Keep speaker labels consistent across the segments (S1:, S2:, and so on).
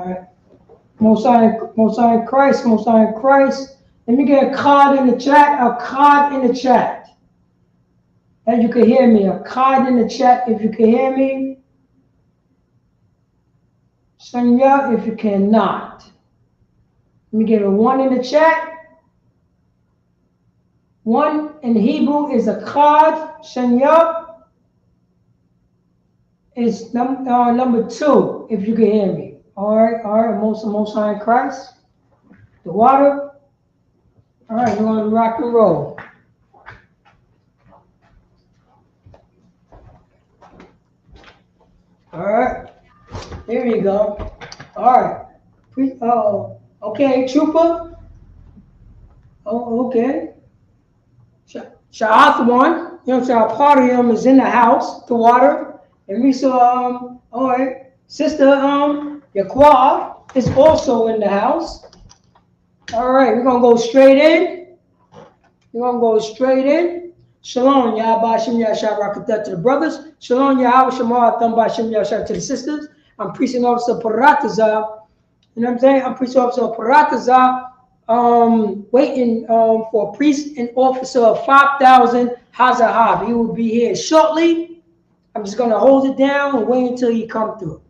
S1: All right. Most High in Christ, Most High in Christ. Let me get a card in the chat, a card in the chat. That you can hear me, a card in the chat if you can hear me. Sonia, if you cannot. Let me get a 1 in the chat. 1 in Hebrew is a card. Sonia is number 2, if you can hear me. All right, most high in Christ. The water. All right, we're going to rock and roll. All right, there you go. All right. Okay, Trooper. Oh, okay. Sha'athwan, part of him is in the house, the water. And we saw, all right, Sister Yaqua is also in the house. All right, we're going to go straight in. Shalom, Yahweh Shem Yahshua Rakatat to the brothers. Shalom, Yahweh Shemar Thamba Shem Yahshua to the sisters. I'm preaching officer Parataza. You know what I'm saying? I'm preaching officer Parataza. Waiting for a priest and officer of 5,000 Hazahab. He will be here shortly. I'm just going to hold it down and wait until he comes through.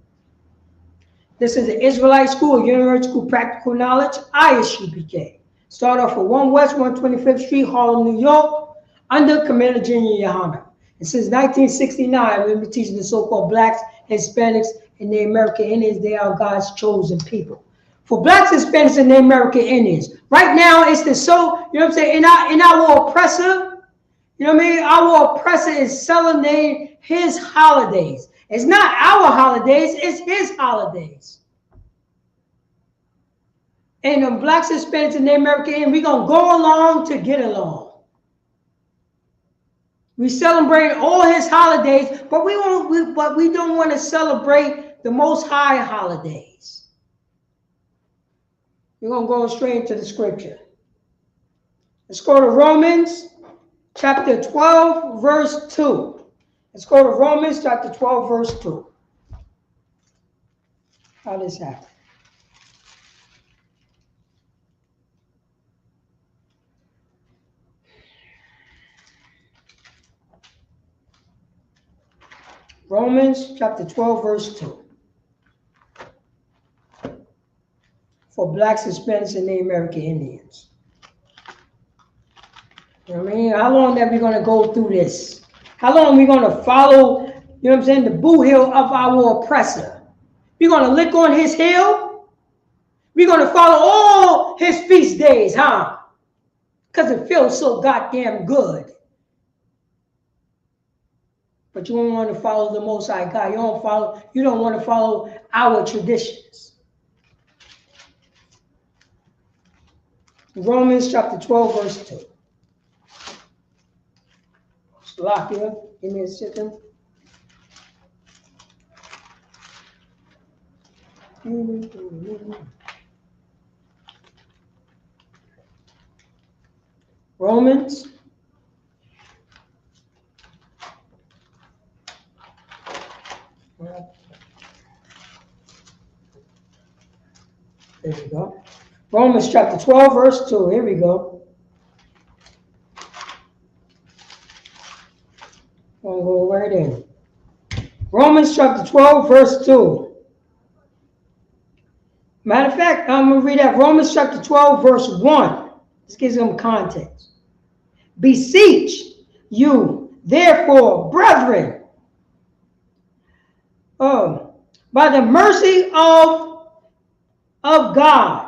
S1: This is the Israelite School, University School Practical Knowledge, Isupk. Start off at 1 West 125th Street, Harlem, New York, under Commander General Yohana. And since 1969, we've been teaching the so-called blacks, Hispanics, and the American Indians. They are God's chosen people. For blacks, Hispanics, and the American Indians. Right now, it's the you know what I'm saying? In our oppressor, you know what I mean? Our oppressor is celebrating his holidays. It's not our holidays, it's his holidays. And the blacks, Hispanics, and the American Indians, we're going to go along to get along. We celebrate all his holidays, but we don't want to celebrate the Most High holidays. We're going to go straight into the scripture. Let's go to Romans chapter 12, verse 2. Let's go to Romans chapter 12, verse 2. How does this happen? Romans chapter 12, verse 2. For blacks, Hispanics, and the American Indians. You know what I mean? How long are we going to go through this? How long are we going to follow, you know what I'm saying, the boo heel of our oppressor? We're going to lick on his heel? We're going to follow all his feast days, huh? Because it feels so goddamn good. But you don't want to follow the Most High God. You don't want to follow our traditions. Romans chapter 12, verse 2. Slovakia, give me a second. Romans. There we go. Romans chapter 12, verse 2. Here we go. We'll go right in. Romans chapter 12, verse 2. Matter of fact, I'm going to read that. Romans chapter 12, verse 1. This gives them context. Beseech you, therefore, brethren, by the mercy of God,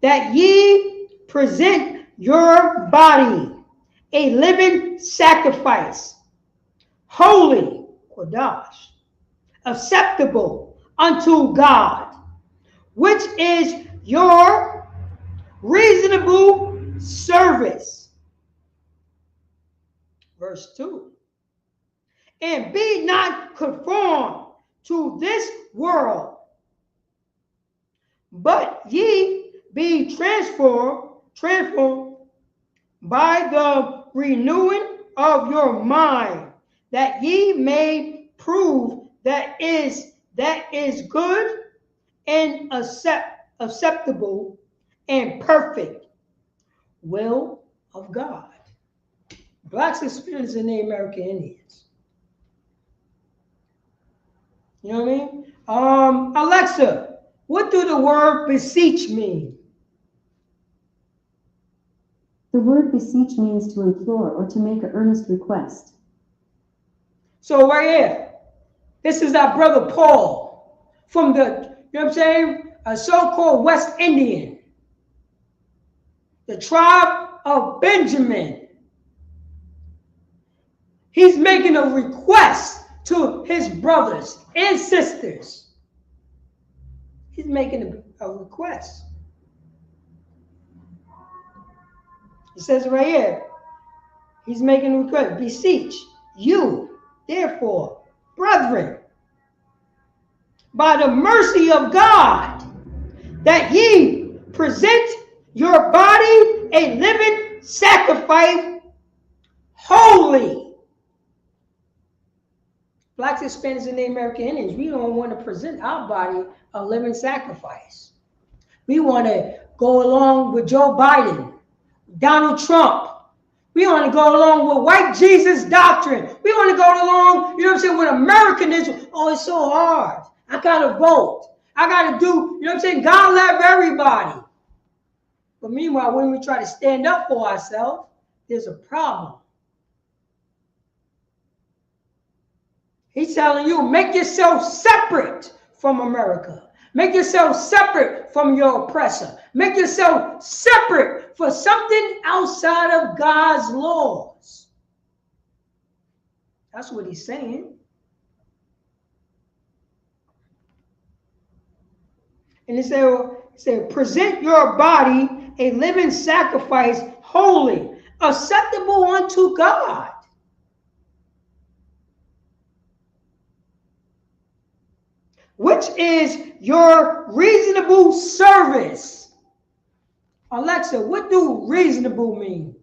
S1: that ye present your body a living sacrifice, holy, Kodash, acceptable unto God, which is your reasonable service. Verse 2. And be not conformed to this world, but ye be transformed by the renewing of your mind, that ye may prove that is good and acceptable and perfect will of God. Blacks experiencing the American Indians. You know what I mean? Alexa, what do the word beseech mean?
S2: The word beseech means to implore or to make an earnest request.
S1: So right here, this is our brother Paul from the, you know what I'm saying, a so-called West Indian, the tribe of Benjamin. He's making a request to his brothers and sisters. He's making a request. It says it right here. He's making a request. Beseech you, therefore, brethren, by the mercy of God, that ye present your body a living sacrifice, holy. Blacks, Hispanics, and the American Indians, we don't want to present our body a living sacrifice. We want to go along with Joe Biden, Donald Trump. We want to go along with white Jesus doctrine. We want to go along, you know what I'm saying, with Americanism. Oh, it's so hard. I got to vote. I got to do, you know what I'm saying, God love everybody. But meanwhile, when we try to stand up for ourselves, there's a problem. He's telling you, make yourself separate from America. Make yourself separate from your oppressor. Make yourself separate for something outside of God's laws. That's what he's saying. And he said, present your body a living sacrifice, holy, acceptable unto God. Which is your reasonable service. Alexa, what do reasonable mean?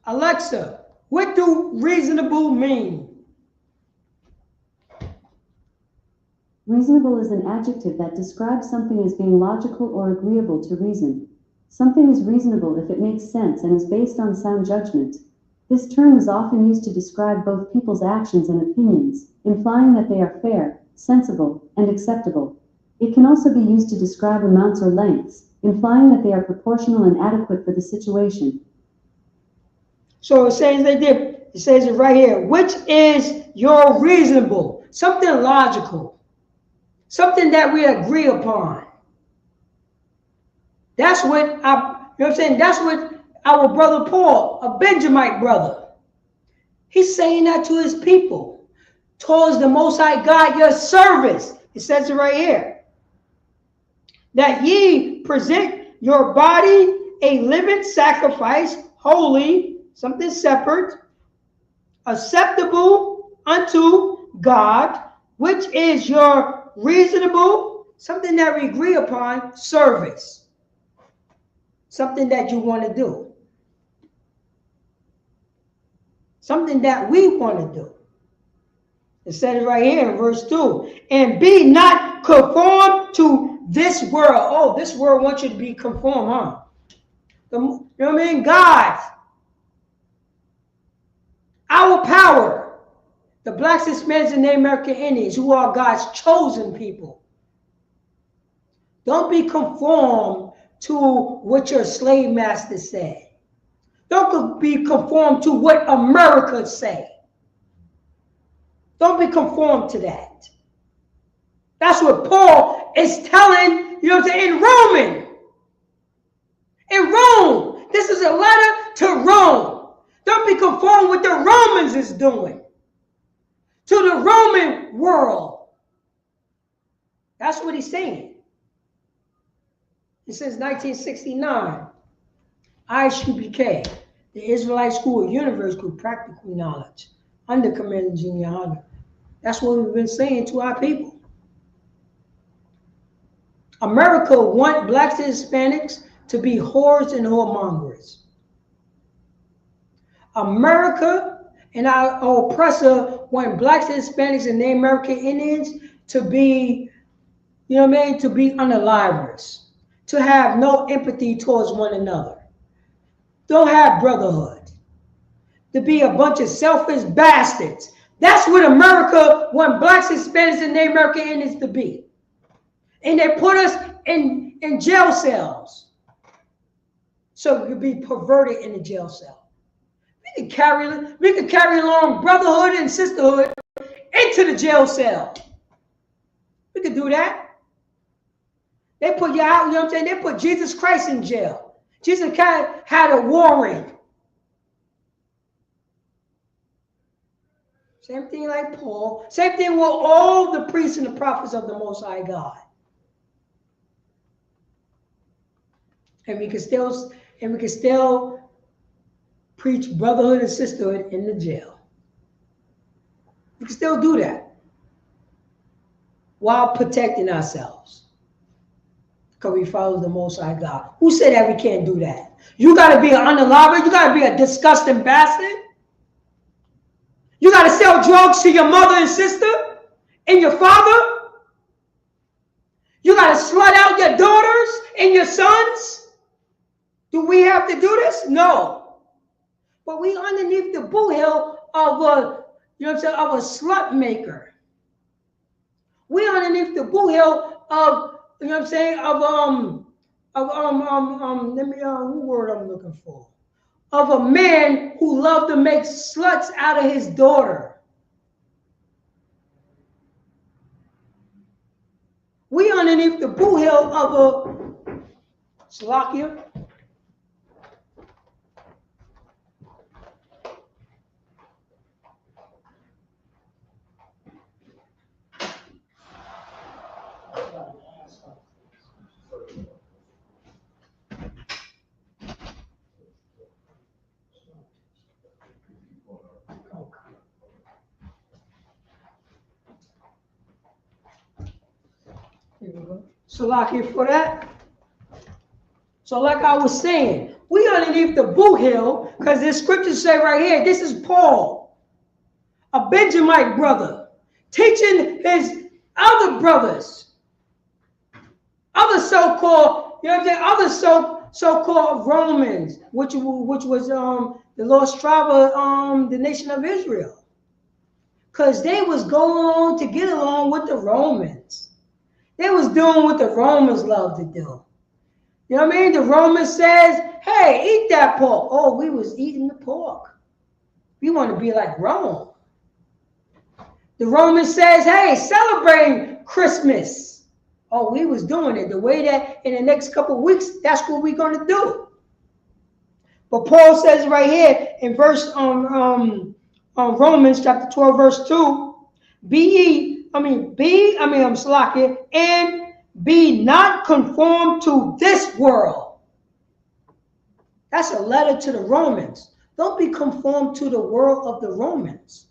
S1: Alexa, what do reasonable mean?
S2: Reasonable is an adjective that describes something as being logical or agreeable to reason. Something is reasonable if it makes sense and is based on sound judgment. This term is often used to describe both people's actions and opinions, implying that they are fair, sensible, and acceptable. It can also be used to describe amounts or lengths, implying that they are proportional and adequate for the situation.
S1: So it says it says it right here. Which is your reasonable? Something logical. Something that we agree upon. That's what you know what I'm saying? That's what our brother Paul, a Benjamite brother, he's saying that to his people, towards the Most High God, your service. It says it right here. That ye present your body a living sacrifice, holy, something separate, acceptable unto God, which is your reasonable, something that we agree upon, service. Something that you want to do. Something that we want to do. It says right here in verse 2. And be not conformed to this world. Oh, this world wants you to be conformed, huh? You know what I mean? God. Our power. The blacks, Hispanics, and the American Indians, who are God's chosen people. Don't be conformed to what your slave master said. Don't be conformed to what America say. Don't be conformed to that. That's what Paul is telling, you know what I'm saying, in Roman. In Rome. This is a letter to Rome. Don't be conformed with the Romans is doing. To the Roman world. That's what he's saying. It says 1969. Isupk, the Israelite School of Universal Practical Knowledge, under Commander Junior Hunter. That's what we've been saying to our people. America wants blacks and Hispanics to be whores and whoremongers. America and our oppressor wanted blacks, Hispanics, and Native American Indians to be, you know what I mean, to be unalivers, to have no empathy towards one another, don't have brotherhood, to be a bunch of selfish bastards. That's what America wanted blacks, Hispanics, and Native American Indians to be. And they put us in jail cells so we could be perverted in the jail cell. We could carry along brotherhood and sisterhood into the jail cell. We could do that. They put you out, you know what I'm saying? They put Jesus Christ in jail. Jesus had a warrant. Same thing like Paul. Same thing with all the priests and the prophets of the Most High God. And we can still preach brotherhood and sisterhood in the jail. We can still do that while protecting ourselves, because we follow the Most High God. Who said that we can't do that? You got to be an unaliver. You got to be a disgusting bastard. You got to sell drugs to your mother and sister and your father. You got to slut out your daughters and your sons. Do we have to do this? No. But we underneath the boot heel of a, you know what I'm saying, of a slut maker. We underneath the boot heel of, you know what I'm saying, let me, what word I'm looking for? Of a man who loved to make sluts out of his daughter. We underneath the boot heel of a Slovakia. Salaki for that. So like I was saying, we underneath the boot hill, because the scriptures say right here, this is Paul, a Benjamite brother, teaching his other brothers, other so-called, you know what I'm saying, other so-called Romans, which was the lost tribe of the nation of Israel, because they was going on to get along with the Romans. They was doing what the Romans love to do. You know what I mean? The Romans says, hey, eat that pork. Oh, we was eating the pork. We want to be like Rome. The Romans says, hey, celebrating Christmas. Oh, we was doing it the way that in the next couple of weeks, that's what we're going to do. But Paul says right here in verse on Romans chapter 12, verse 2, and be not conformed to this world. That's a letter to the Romans. Don't be conformed to the world of the Romans.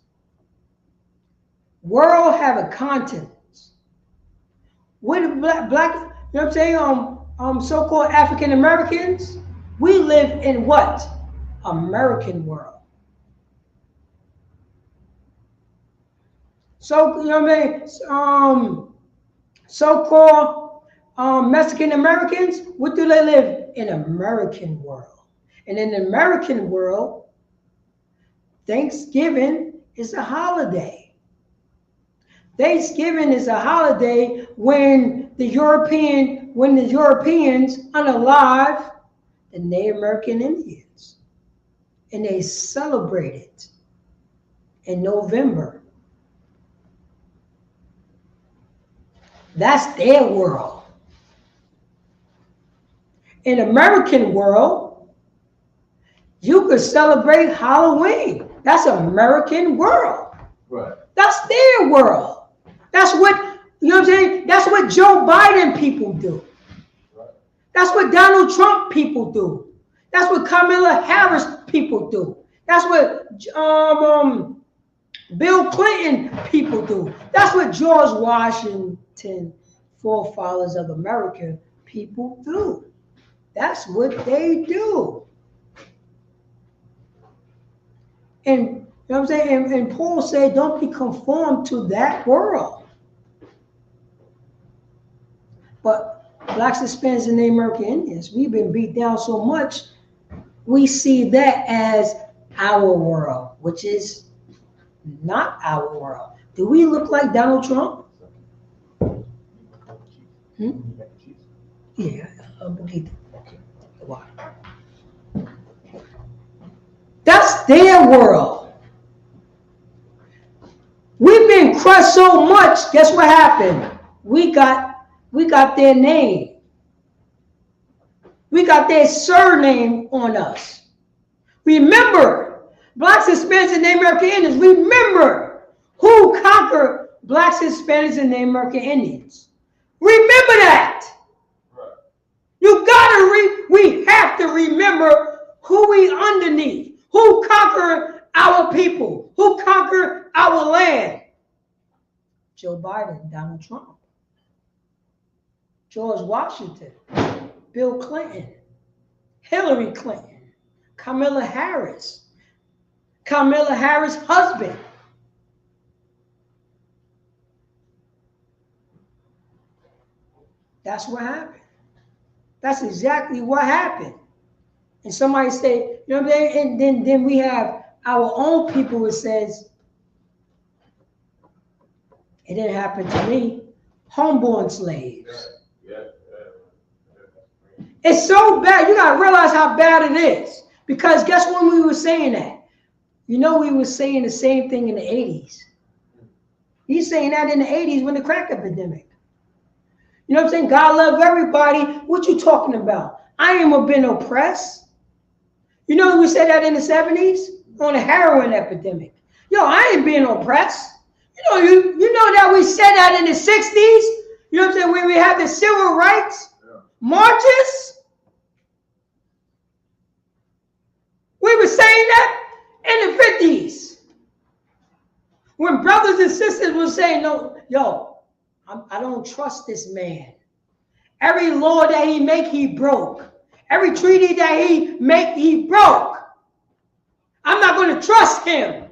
S1: World have a contents. With black, you know what I'm saying? So-called African Americans, we live in what? American world. So, you know what I mean? So-called Mexican Americans, what do they live in? American world. And in the American world, Thanksgiving is a holiday. Thanksgiving is a holiday when the Europeans unalive the Native American Indians. And they celebrate it in November. That's their world. In American world, you could celebrate Halloween. That's American world.
S3: Right.
S1: That's their world. That's what, you know what I'm saying? That's what Joe Biden people do.
S3: Right.
S1: That's what Donald Trump people do. That's what Kamala Harris people do. That's what Bill Clinton people do. That's what George Washington, forefathers of America, people do. That's what they do. And You know what I'm saying? And Paul said, don't be conformed to that world. But blacks, Hispanics, and Native American Indians, we've been beat down so much, we see that as our world, which is not our world. Do we look like Donald Trump? Yeah, un poquito. Wow. That's their world. We've been crushed so much. Guess what happened? We got their name. We got their surname on us. Remember, blacks, Hispanics, and Native American Indians. Remember who conquered blacks, Hispanics, and Native American Indians. Remember that. You gotta we have to remember who we underneath, who conquered our people, who conquered our land. Joe Biden, Donald Trump, George Washington, Bill Clinton, Hillary Clinton, Kamala Harris, husband. That's what happened. That's exactly what happened. And somebody say, you know what I'm saying? And then we have our own people who says, it didn't happen to me. Homeborn slaves. It's so bad. You got to realize how bad it is. Because guess when we were saying that? You know, we were saying the same thing in the 80s. He's saying that in the 80s when the crack epidemic. You know what I'm saying? God love everybody. What you talking about? I ain't been oppressed. You know, we said that in the 70s on the heroin epidemic. Yo, I ain't being oppressed. You know that we said that in the 60s. You know what I'm saying? When we had the civil rights marches. We were saying that in the 50s. When brothers and sisters were saying, no, yo, I don't trust this man. Every law that he make, he broke. Every treaty that he make, he broke. I'm not going to trust him.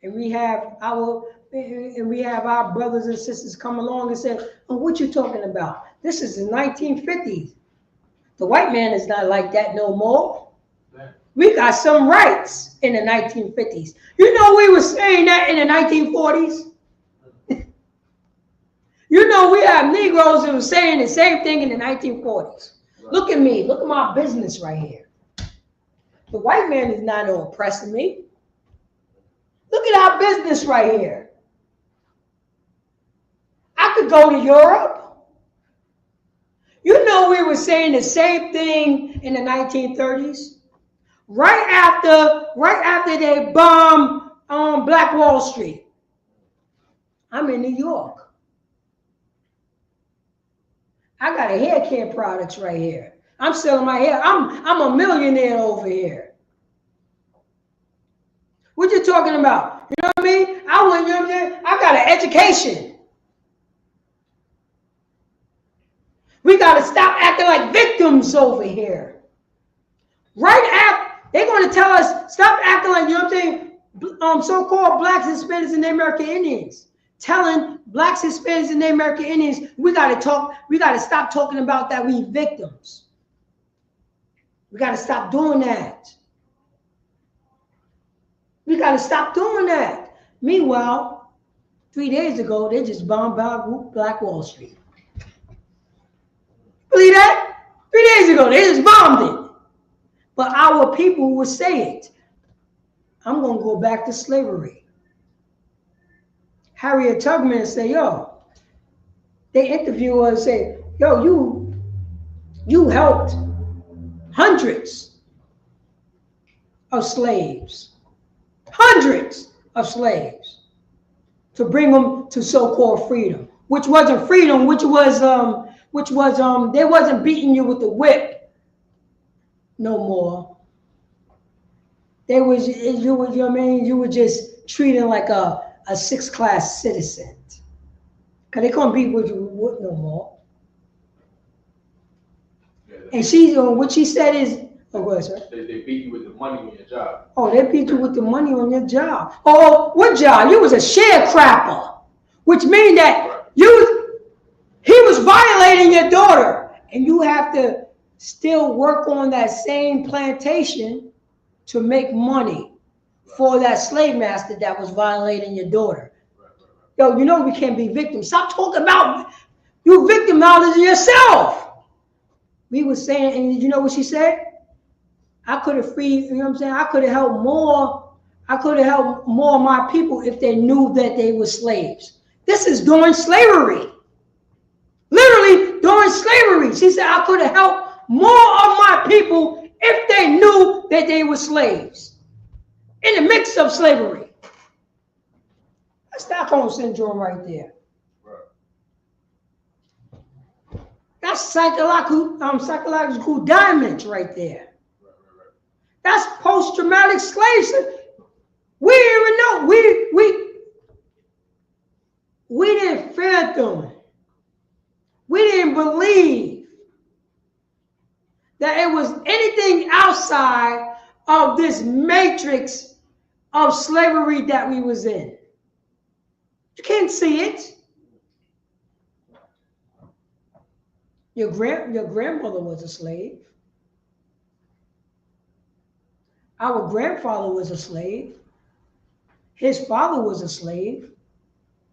S1: And we have our brothers and sisters come along and say, oh, what you talking about? This is the 1950s. The white man is not like that no more. We got some rights in the 1950s. You know, we were saying that in the 1940s. You know, we have Negroes who were saying the same thing in the 1940s. Look at me. Look at my business right here. The white man is not oppressing me. Look at our business right here. I could go to Europe. You know, we were saying the same thing in the 1930s. Right after they bombed Black Wall Street. I'm in New York. I got a hair care products right here. I'm selling my hair. I'm a millionaire over here. What you talking about? You know what I mean? You know what I'm saying? I got an education. We got to stop acting like victims over here. Right after. They're going to tell us, stop acting like, you know what I'm saying, so-called blacks, Hispanics, and Native American Indians. Telling blacks, Hispanics, and Native American Indians, we got to stop talking about that we victims. We got to stop doing that. We got to stop doing that. Meanwhile, 3 days ago, they just bombed Black Wall Street. Believe that? 3 days ago, they just bombed it. But our people would say it. I'm going to go back to slavery. Harriet Tubman say, yo, they interview her and say, yo, you helped hundreds of slaves. Hundreds of slaves to bring them to so-called freedom, which wasn't freedom, which was they wasn't beating you with the whip. No more. You know what I mean? You were just treating like a sixth-class citizen. Because they couldn't beat with you no more. And what she said is, Oh, go ahead, sir.
S3: They beat you with the money on your job.
S1: Oh, they beat you with the money on your job. Oh, what job? You was a sharecropper, which means that he was violating your daughter, and you have to still work on that same plantation to make money for that slave master that was violating your daughter. Yo, you know we can't be victims. Stop talking about you victimizing yourself. We were saying, and you know what she said? I could have freed, you know what I'm saying? I could have helped more of my people if they knew that they were slaves. This is during slavery. Literally during slavery. She said, I could have helped more of my people if they knew that they were slaves. In the midst of slavery. That's Stockholm Syndrome right there. That's psychological damage right there. That's post-traumatic slave syndrome. We didn't even know. We didn't fathom. We didn't believe that it was anything outside of this matrix of slavery that we was in. You can't see it. Your grandmother was a slave. Our grandfather was a slave. His father was a slave.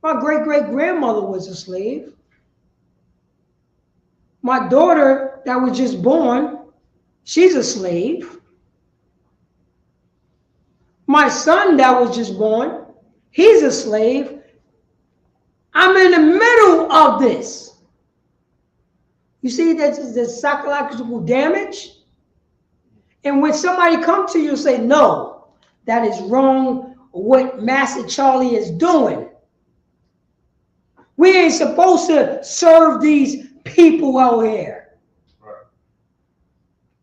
S1: My great-great-grandmother was a slave. My daughter that was just born, she's a slave. My son that was just born, he's a slave. I'm in the middle of this. You see that the psychological damage? And when somebody comes to you and say, no, that is wrong, what Master Charlie is doing. We ain't supposed to serve these people out here. Right.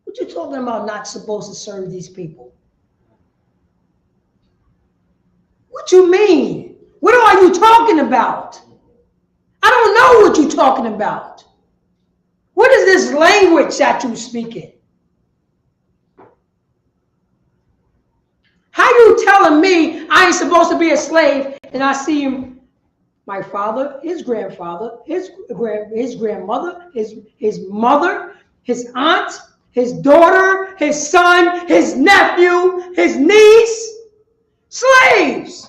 S1: What you talking about not supposed to serve these people? What you mean? What are you talking about? I don't know what you're talking about. What is this language that you're speaking? How you telling me I ain't supposed to be a slave and I see him, my father, his grandfather, his grandmother, his mother, his aunt, his daughter, his son, his nephew, his niece, slaves.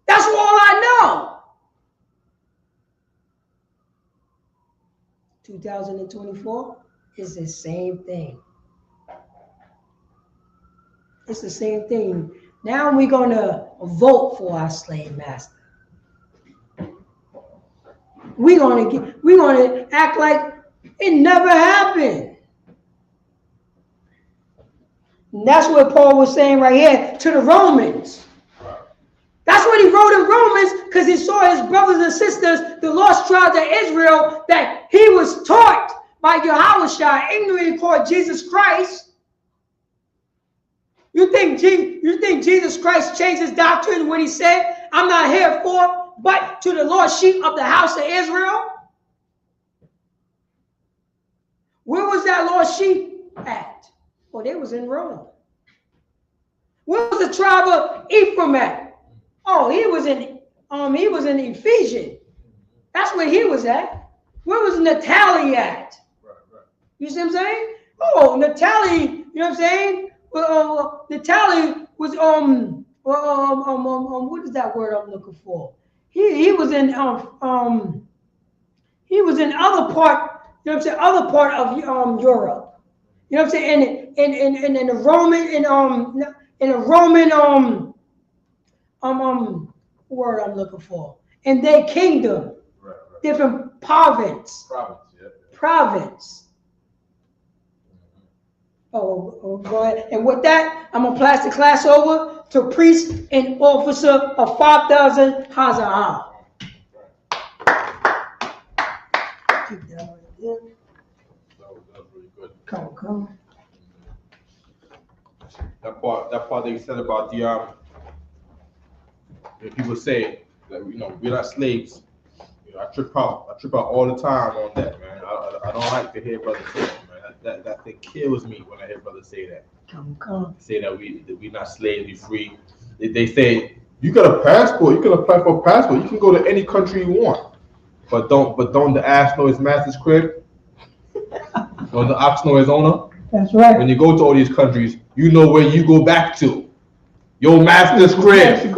S1: That's all I know. 2024 is the same thing. It's the same thing. Now we're going to vote for our slave master. We're going to act like it never happened. And that's what Paul was saying right here to the Romans. That's what he wrote in Romans, because he saw his brothers and sisters, the lost tribes of Israel, that he was taught by Yahushua, ignorantly called Jesus Christ. You think Jesus Christ changed his doctrine when he said, I'm not here for but to the lost sheep of the house of Israel? Where was that lost sheep at? Well, they was in Rome. Where was the tribe of Ephraim at? Oh, he was in Ephesians. That's where he was at. Where was Natalie at? Right. You see what I'm saying? Oh, Natalie, you know what I'm saying? Natalie was what is that word I'm looking for? He was in other part, you know what I'm saying, other part of Europe. You know what I'm saying? In the Roman word I'm looking for. In their kingdom. Right. Different province. Province. Oh, go ahead. And with that, I'm going to pass the class over to priest and officer of 5,000 Hazahah. Keep that right there. That was really good. Come.
S3: That part that you said about the people say that we're not slaves. I trip out all the time on that, man. I don't like to hear brothers say that, man. It kills me when I hear brothers say that.
S1: Come.
S3: Say that we not slaves, we free. They say you got a passport, you can apply for a passport, you can go to any country you want. But don't the ass know his master's crib? Don't the ox know his owner?
S1: That's right.
S3: When you go to all these countries, you know where you go back to. Your master's crib.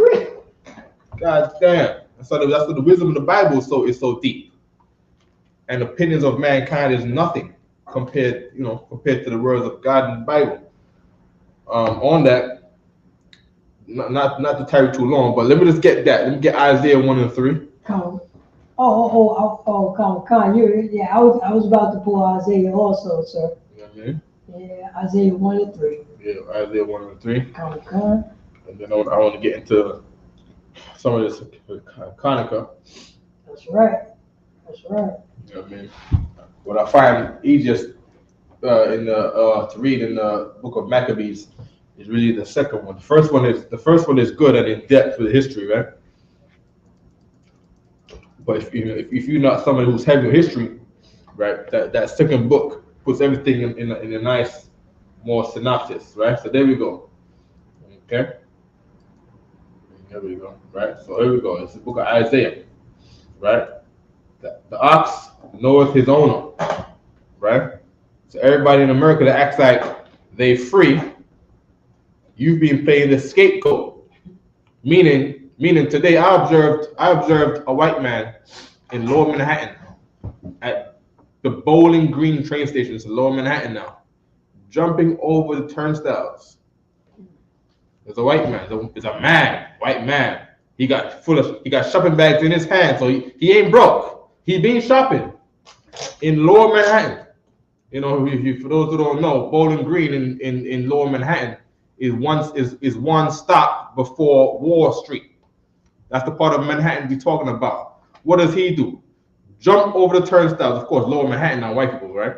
S3: God damn. That's what the wisdom of the Bible is so deep. And the opinions of mankind is nothing compared to the words of God in the Bible. On that, not to tarry too long, but let me just get that. Let me get Isaiah 1 and 3.
S1: Come. Come. I was about to pull Isaiah also, sir.
S3: You know what I mean?
S1: Yeah, Isaiah 1 and 3.
S3: Yeah, Isaiah 1 and 3.
S1: Come.
S3: And then I want to get into some of this Chaanakah.
S1: That's right.
S3: You know what I mean? What I find easiest to read in the book of Maccabees is really the second one. The first one is good and in depth with history, right? But if you're not somebody who's heavy with history, right, that second book puts everything in a nice, more synopsis, right? So there we go. Okay. There we go. Right. So here we go. It's the book of Isaiah, right? The ox knoweth his owner, right? So everybody in America that acts like they free, you've been playing the scapegoat. Meaning today I observed a white man in Lower Manhattan at the Bowling Green train station. It's in Lower Manhattan now, jumping over the turnstiles. There's a white man. It's a white man. He got shopping bags in his hand, so he ain't broke. He been shopping in Lower Manhattan. You know, for those who don't know, Bowling Green in Lower Manhattan is one stop before Wall Street. That's the part of Manhattan we're talking about. What does he do? Jump over the turnstiles. Of course, Lower Manhattan, not white people, right?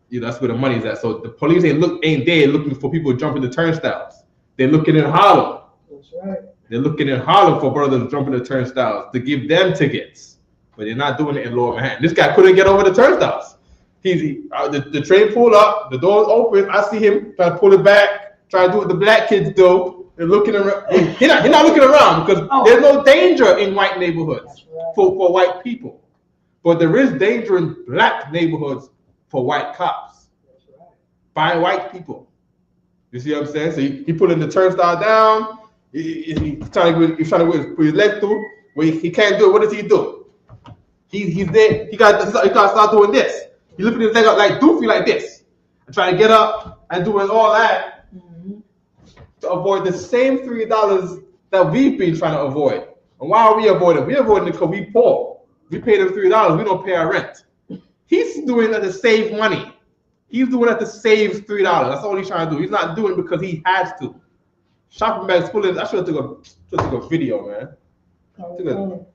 S3: Yeah, that's where the money's at. So the police ain't there looking for people jumping the turnstiles. They're looking in Harlem.
S1: That's right.
S3: They're looking in Harlem for brothers jumping the turnstiles to give them tickets, but they're not doing it in Lower Manhattan. This guy couldn't get over the turnstiles. The train pulled up, the door's open. I see him trying to pull it back, trying to do what the black kids do. They're looking around. He's not looking around because there's no danger in white neighborhoods for white people, but there is danger in black neighborhoods for white cops by white people. You see what I'm saying? So he pulling the turnstile down. He's trying to put his leg through. He can't do it. What does he do? He's there. He got to start doing this. He lifting his leg up like doofy like this, and trying to get up and doing all that to avoid the same $3 that we've been trying to avoid. And why are we avoiding? We're avoiding it because we poor. We pay them $3. We don't pay our rent. He's doing that to save money. He's doing that to save $3. That's all he's trying to do. He's not doing it because he has to. Shopping bags full of. I should have took a video, man.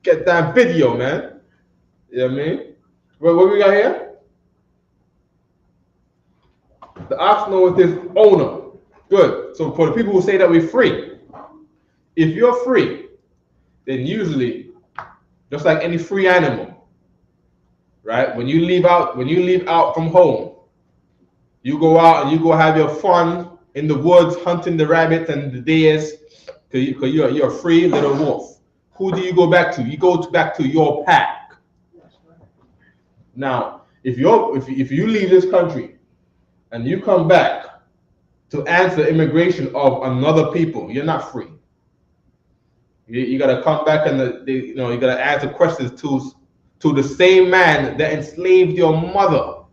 S3: Get that video, man. You know what I mean? What we got here? The ox knoweth his owner. Good. So for the people who say that we're free, if you're free, then usually, just like any free animal, right? When you leave out from home, you go out and you go have your fun in the woods, hunting the rabbits and the deers, because you're a free little wolf. Who do you go back to? You go back to your pack. Now, if you leave this country and you come back to answer immigration of another people, you're not free. You gotta come back and you gotta answer questions to the same man that enslaved your mother.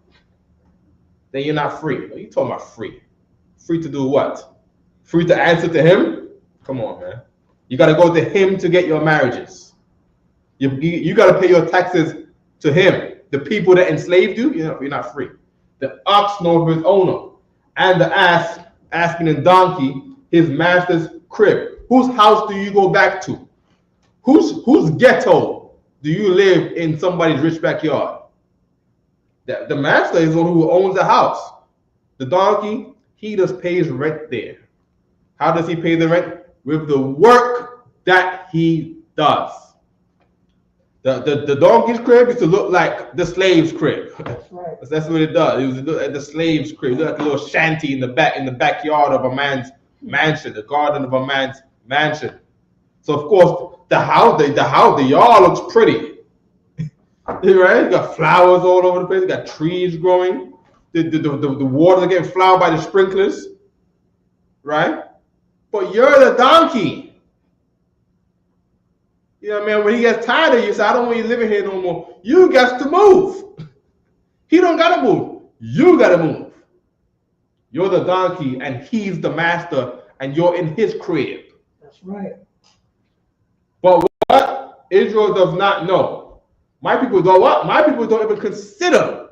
S3: Then you're not free. What are you talking about free? Free to do what? Free to answer to him? Come on, man. You gotta go to him to get your marriages. You gotta pay your taxes to him. The people that enslaved you, you're not free. The ox knows his owner, and the ass asking the donkey his master's crib. Whose house do you go back to? Whose ghetto do you live in somebody's rich backyard? The master is the one who owns the house. The donkey, he just pays rent there. How does he pay the rent? With the work that he does. The donkey's crib used to look like the slave's crib.
S1: That's right.
S3: That's what it does. It was look like the slave's crib. It looked like a little shanty in the backyard of a man's mansion, the garden of a man's mansion. So of course the yard looks pretty. Right? You got flowers all over the place, you got trees growing, the water getting flowered by the sprinklers, right? But you're the donkey. You know what I mean? When he gets tired of you, say, I don't want you living here no more. You got to move. He don't gotta move. You gotta move. You're the donkey and he's the master and you're in his crib.
S1: That's right.
S3: But what Israel does not know, my people don't even consider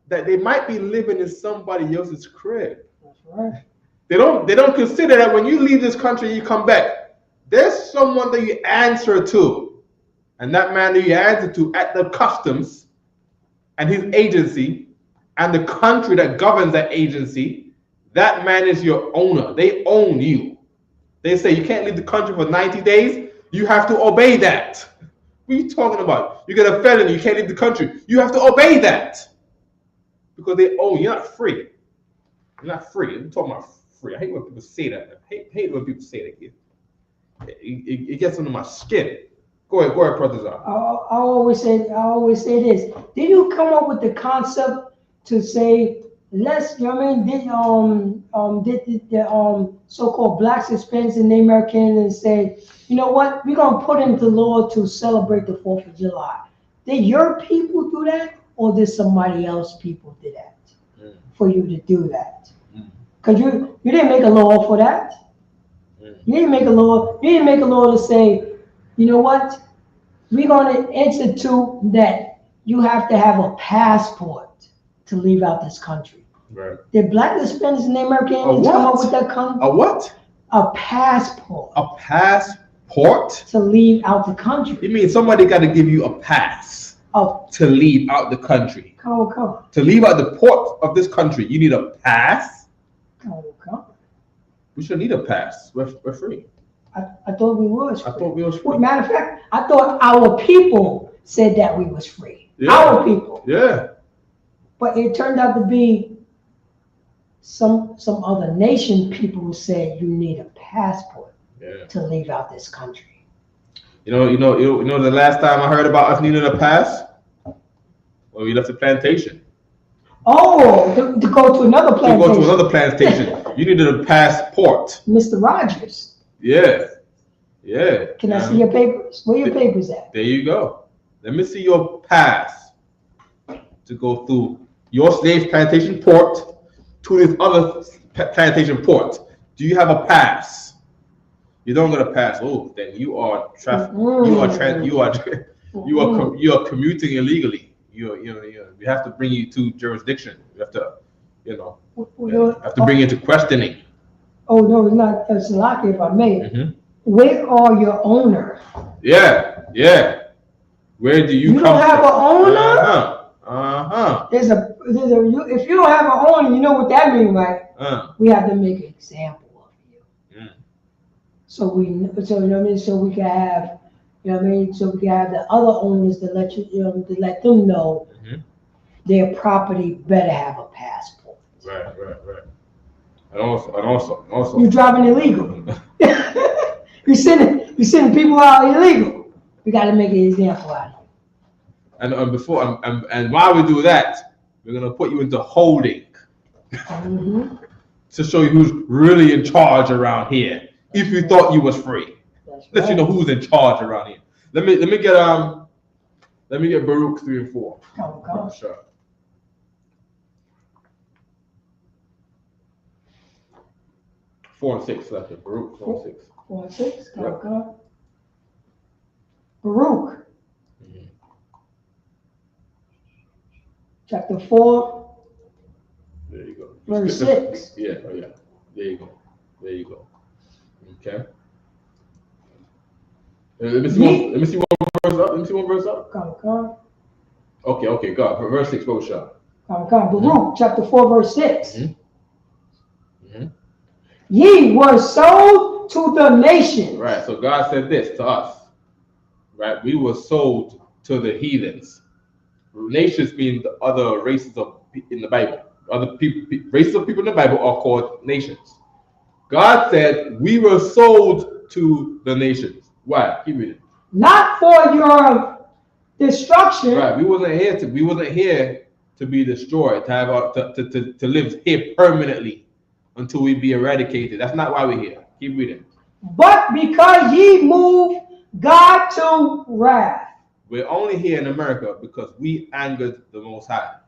S3: that they might be living in somebody else's crib.
S1: That's right.
S3: They don't consider that when you leave this country and you come back, there's someone that you answer to. And that man that you answer to at the customs and his agency and the country that governs that agency, that man is your owner. They own you. They say you can't leave the country for 90 days. You have to obey that. What are you talking about? You get a felony, you can't leave the country. You have to obey that. Because they own you. You're not free. You're not free. I'm talking about free. I hate when people say that. I hate when people say that here. It gets under my skin. Go ahead, Brother Zah.
S1: I always say this. Did you come up with the concept to say let's, you know what I mean? Did the so-called blacks experience in the American and say, you know what, we're gonna put into law to celebrate the 4th of July. Did your people do that, or did somebody else people do that for you to do that? Because you didn't make a law for that. You didn't make a law. You didn't make a law to say, you know what, we're gonna institute that you have to have a passport to leave out this country.
S3: Right.
S1: Did black Hispanics and American Indians come up with that concept?
S3: A what?
S1: A passport.
S3: A passport?
S1: To leave out the country.
S3: You mean somebody got to give you a pass to leave out the country?
S1: Come.
S3: To leave out the port of this country, you need a pass?
S1: Come.
S3: We should need a pass. We're free.
S1: I thought we was free.
S3: I thought we was free.
S1: Well, matter of fact, I thought our people said that we was free.
S3: Yeah.
S1: Our people.
S3: Yeah.
S1: But it turned out to be some other nation people who said you need a passport to leave out this country.
S3: You know the last time I heard about us needing a pass? When we left the plantation.
S1: Oh, to go to another plantation.
S3: To go to another plantation. You needed a passport.
S1: Mr. Rogers.
S3: Yeah.
S1: Can I see your papers? Where your papers at?
S3: There you go. Let me see your pass to go through your slave plantation port to this other plantation port. Do you have a pass? You don't get a pass. Oh, then you are you are commuting illegally. We have to bring you to jurisdiction. We have to, have to bring you to questioning.
S1: Oh no, it's not. It's lucky if I may. Mm-hmm. Where are your owner?
S3: Yeah. Where do you come from? You
S1: don't have an owner? If you don't have an owner, you know what that means, right? We have to make an example of you. So we can have, so we can have, so we can have the other owners to let to let them know their property better have a passport.
S3: Right. And also.
S1: You're driving illegal. You're sending people out illegal. We got to make an example out of it.
S3: And while we do that, we're gonna put you into holding to show you who's really in charge around here. If you thought you was free, let you know who's in charge around here. Let me get Baruch 3 and 4.
S1: Come.
S3: Sure. 4 and 6 left. Baruch 4 and 6.
S1: 4 and 6. Come. Baruch. Chapter 4.
S3: There you go.
S1: Verse 6.
S3: Yeah. There you go. Okay. Let me see one verse up.
S1: Come.
S3: Okay, God. Verse 6, what was shot?
S1: Come. Baruch, chapter 4, verse 6. Ye were sold to the nation.
S3: Right, so God said this to us. Right, we were sold to the heathens. Nations mean the other races in the Bible. Other races of people in the Bible are called nations. God said we were sold to the nations. Why? Keep reading.
S1: Not for your destruction.
S3: Right. We wasn't here to be destroyed, to have to live here permanently until we be eradicated. That's not why we're here. Keep reading.
S1: But because ye moved God to wrath.
S3: We're only here in America because we angered the Most High.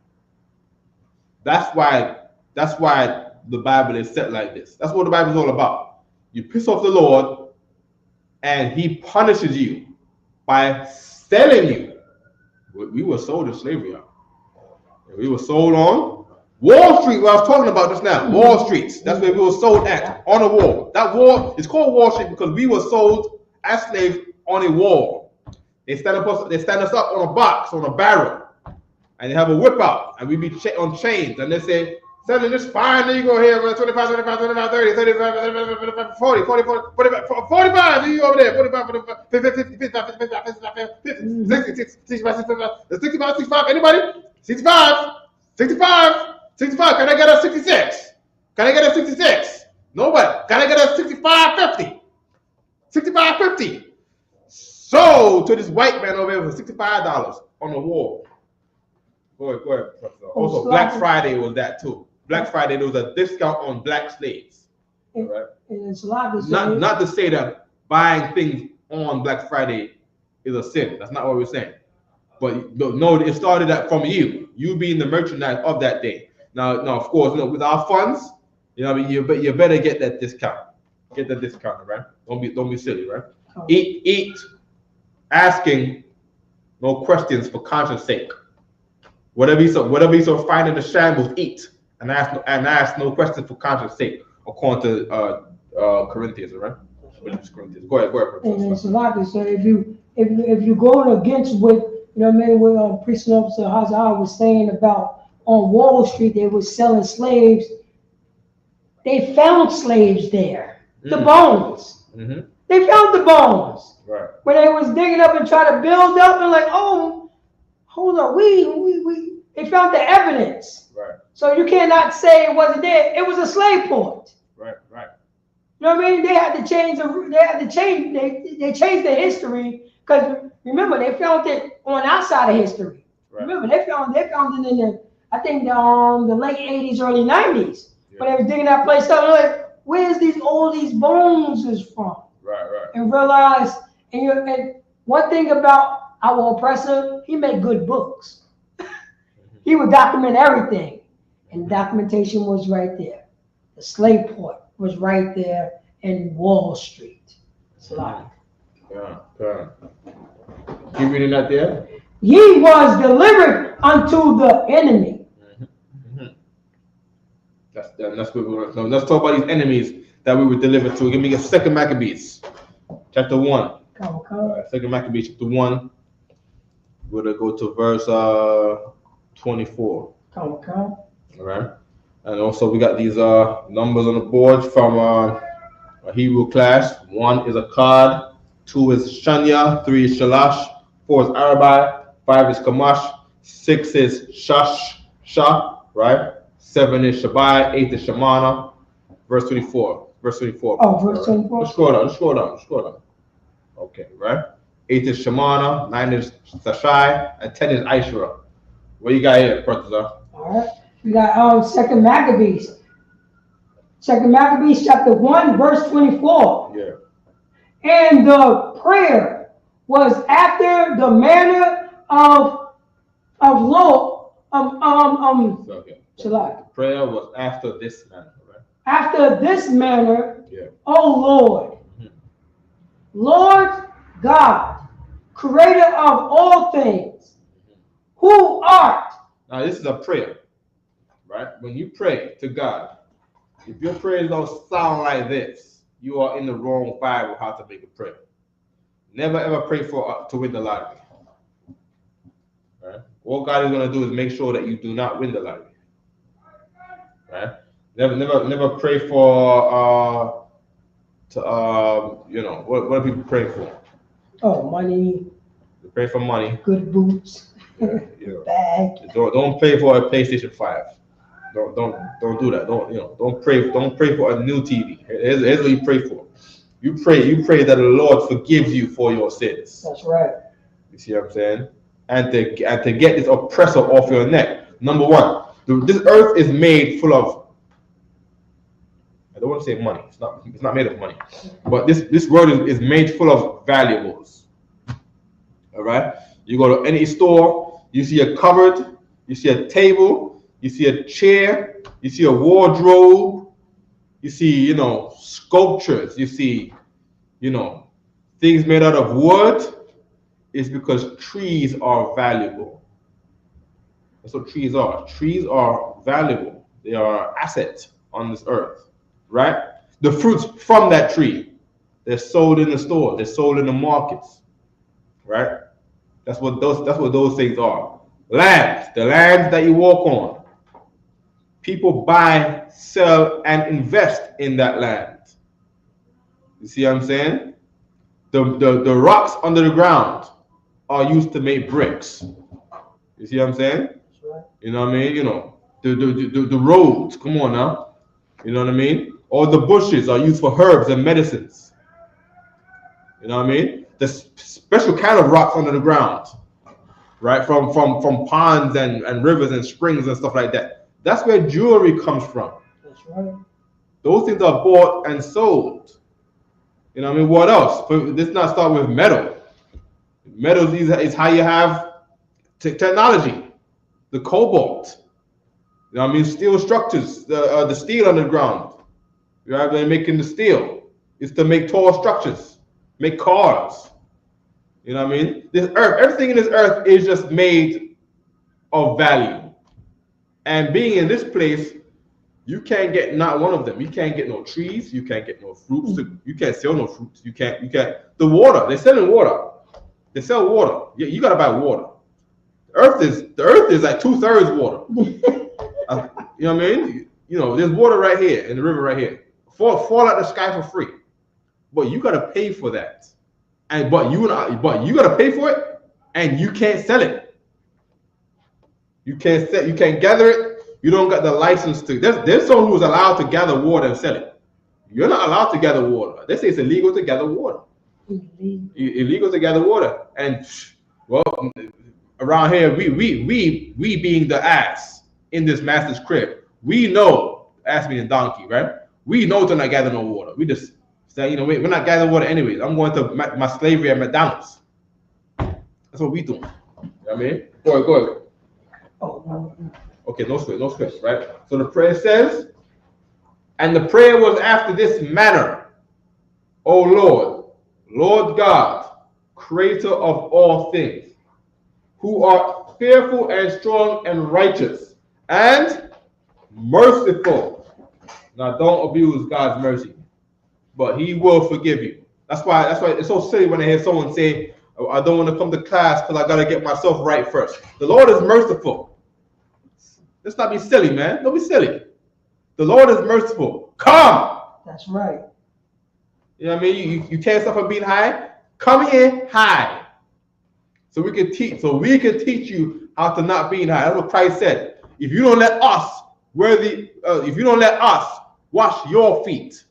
S3: That's why the Bible is set like this. That's what the Bible is all about. You piss off the Lord, and He punishes you by selling you. We were sold in slavery. We were sold on Wall Street. What I was talking about just now. Wall Street. That's where we were sold at, on a wall. That wall is called Wall Street because we were sold as slaves on a wall. They stand us up on a box, on a barrel, and they have a whip out, and we be on chains, and they say, "Selling this fine, there you go here, 25, 25, 25, 30, 35, 35, 40, 40, 45, 45, there you go over there, 45, 45, 50, 50, 55, 55, 55, 50, 60, 65, 65, 65, anybody? 65, 65, 65, can I get a 66? Can I get a 66? Nobody. Can I get a 65, 50? 65, 50. Sold to this white man over here for $65 on the wall. Go ahead. Also, Black Friday was that too. Black Friday, there was a discount on black slaves. Right?
S1: And it's a lot of
S3: not to say that buying things on Black Friday is a sin. That's not what we're saying. But no, it started from you being the merchandise of that day. Now, of course, with our funds, you better get that discount. Get the discount, right? Don't be silly, right? Oh. Eat. Asking no questions for conscience sake. Whatever you so find in the shambles, eat and ask no questions for conscience sake, according to Corinthians, right? Corinthians. Go ahead.
S1: And it's a lot to say if you go against what what Priest Officer Hazar was saying about on Wall Street, they were selling slaves. They found slaves there, the bones. Mm-hmm. They found the bones.
S3: Right.
S1: When they was digging up and trying to build up, and like, oh, hold on, they found the evidence.
S3: Right.
S1: So you cannot say it wasn't there. It was a slave port.
S3: Right.
S1: You know what I mean? They had to change they changed the history, because remember they found it on our side of history. Right. Remember they found it in the late 80s, early 90s. Yeah. When they was digging that place up, like, where's all these bones is from?
S3: Right.
S1: And realize, and one thing about our oppressor, he made good books. He would document everything, and documentation was right there. The slave port was right there in Wall Street. It's a lot.
S3: Yeah. Keep reading that there.
S1: Ye was delivered unto the enemy.
S3: Mm-hmm. That's what we want. So let's talk about these enemies that we were delivered to. Give me a 2 Maccabees, chapter 1.
S1: Come.
S3: 2 Maccabees, chapter 1. We're going to go to verse 24.
S1: Come.
S3: All right. And also we got these numbers on the board from a Hebrew class. 1 is Akkad, 2 is Shanya, 3 is Shalash, 4 is Arabai, 5 is Kamash, 6 is Shah, right? 7 is Shabai, 8 is Shamana. Verse 24.
S1: Oh, verse 24.
S3: Let's scroll down. Okay, right? 8 is Shamana, 9 is Sashai, and 10 is Aishra. What you got here, brother?
S1: All right. We got 2 Maccabees. 2 Maccabees chapter 1, verse 24.
S3: Yeah.
S1: And the prayer was after the manner of Lord.
S3: Okay. The prayer was after this manner, right?
S1: After this manner,
S3: yeah.
S1: O Lord, Lord God, creator of all things, who art.
S3: Now this is a prayer, right? When you pray to God, if your prayers don't sound like this, you are in the wrong Bible how to make a prayer. Never ever pray to win the lottery. Right? All God is going to do is make sure that you do not win the lottery. Right? Never pray for what do people pray for?
S1: Oh, money.
S3: You pray for money.
S1: Good boots.
S3: Yeah, you know.
S1: Bag.
S3: Don't pray for a PlayStation 5. Don't do that. Don't pray for a new TV. Here's what you pray for. You pray that the Lord forgives you for your sins.
S1: That's right.
S3: You see what I'm saying? And to get this oppressor off your neck. Number one, this earth is made full of, I don't want to say money. It's not made of money. But this world is made full of valuables. All right? You go to any store, you see a cupboard, you see a table, you see a chair, you see a wardrobe, you see, sculptures, you see, things made out of wood. It's because trees are valuable. That's what trees are. Trees are valuable. They are assets on this earth, right? The fruits from that tree, they're sold in the store. They're sold in the markets, right? That's what those things are. Lands, the lands that you walk on. People buy, sell, and invest in that land. You see what I'm saying? The rocks under the ground are used to make bricks. You see what I'm saying? You know what I mean? The roads, come on now. You know what I mean? All the bushes are used for herbs and medicines. You know what I mean? The special kind of rocks under the ground, right? From ponds and rivers and springs and stuff like that. That's where jewelry comes from.
S1: That's right.
S3: Those things are bought and sold. You know what I mean? What else? Let's not start with metal. Metal is how you have technology. The cobalt. You know what I mean? Steel structures. The steel underground. You know what I mean? Making the steel. It's to make tall structures. Make cars. You know what I mean? This earth, everything in this earth is just made of value. And being in this place, you can't get not one of them. You can't get no trees. You can't get no fruits. You can't sell no fruits. You can't. The water. They're selling water. They sell water. You gotta buy water. The earth is like 2/3 water. You know what I mean? There's water right here in the river right here. Fall out the sky for free. But you gotta pay for that. But you gotta pay for it, and you can't sell it. You can't gather it. You don't got the license to. There's someone who's allowed to gather water and sell it. You're not allowed to gather water. They say it's illegal to gather water. Illegal to gather water. And well, around here, we being the ass in this master's crib, we know, ass meaning donkey, right? We know to not gather no water. We just say, we're not gathering water anyways. I'm going to my slavery at McDonald's. That's what we do. You know what I mean? Go ahead.
S1: Oh, no.
S3: Okay, no switch, right? So the prayer says, and the prayer was after this manner: O Lord God, creator of all things, who are fearful and strong and righteous and merciful. Now don't abuse God's mercy, but he will forgive you. That's why it's so silly when I hear someone say, I don't want to come to class because I got to get myself right first. The Lord is merciful. Let's not be silly, man. Don't be silly. The Lord is merciful. Come.
S1: That's right.
S3: You know what I mean? You can't stop from being high. Come here high. So we can teach you how to not be high. That's what Christ said. If you don't let us wash your feet,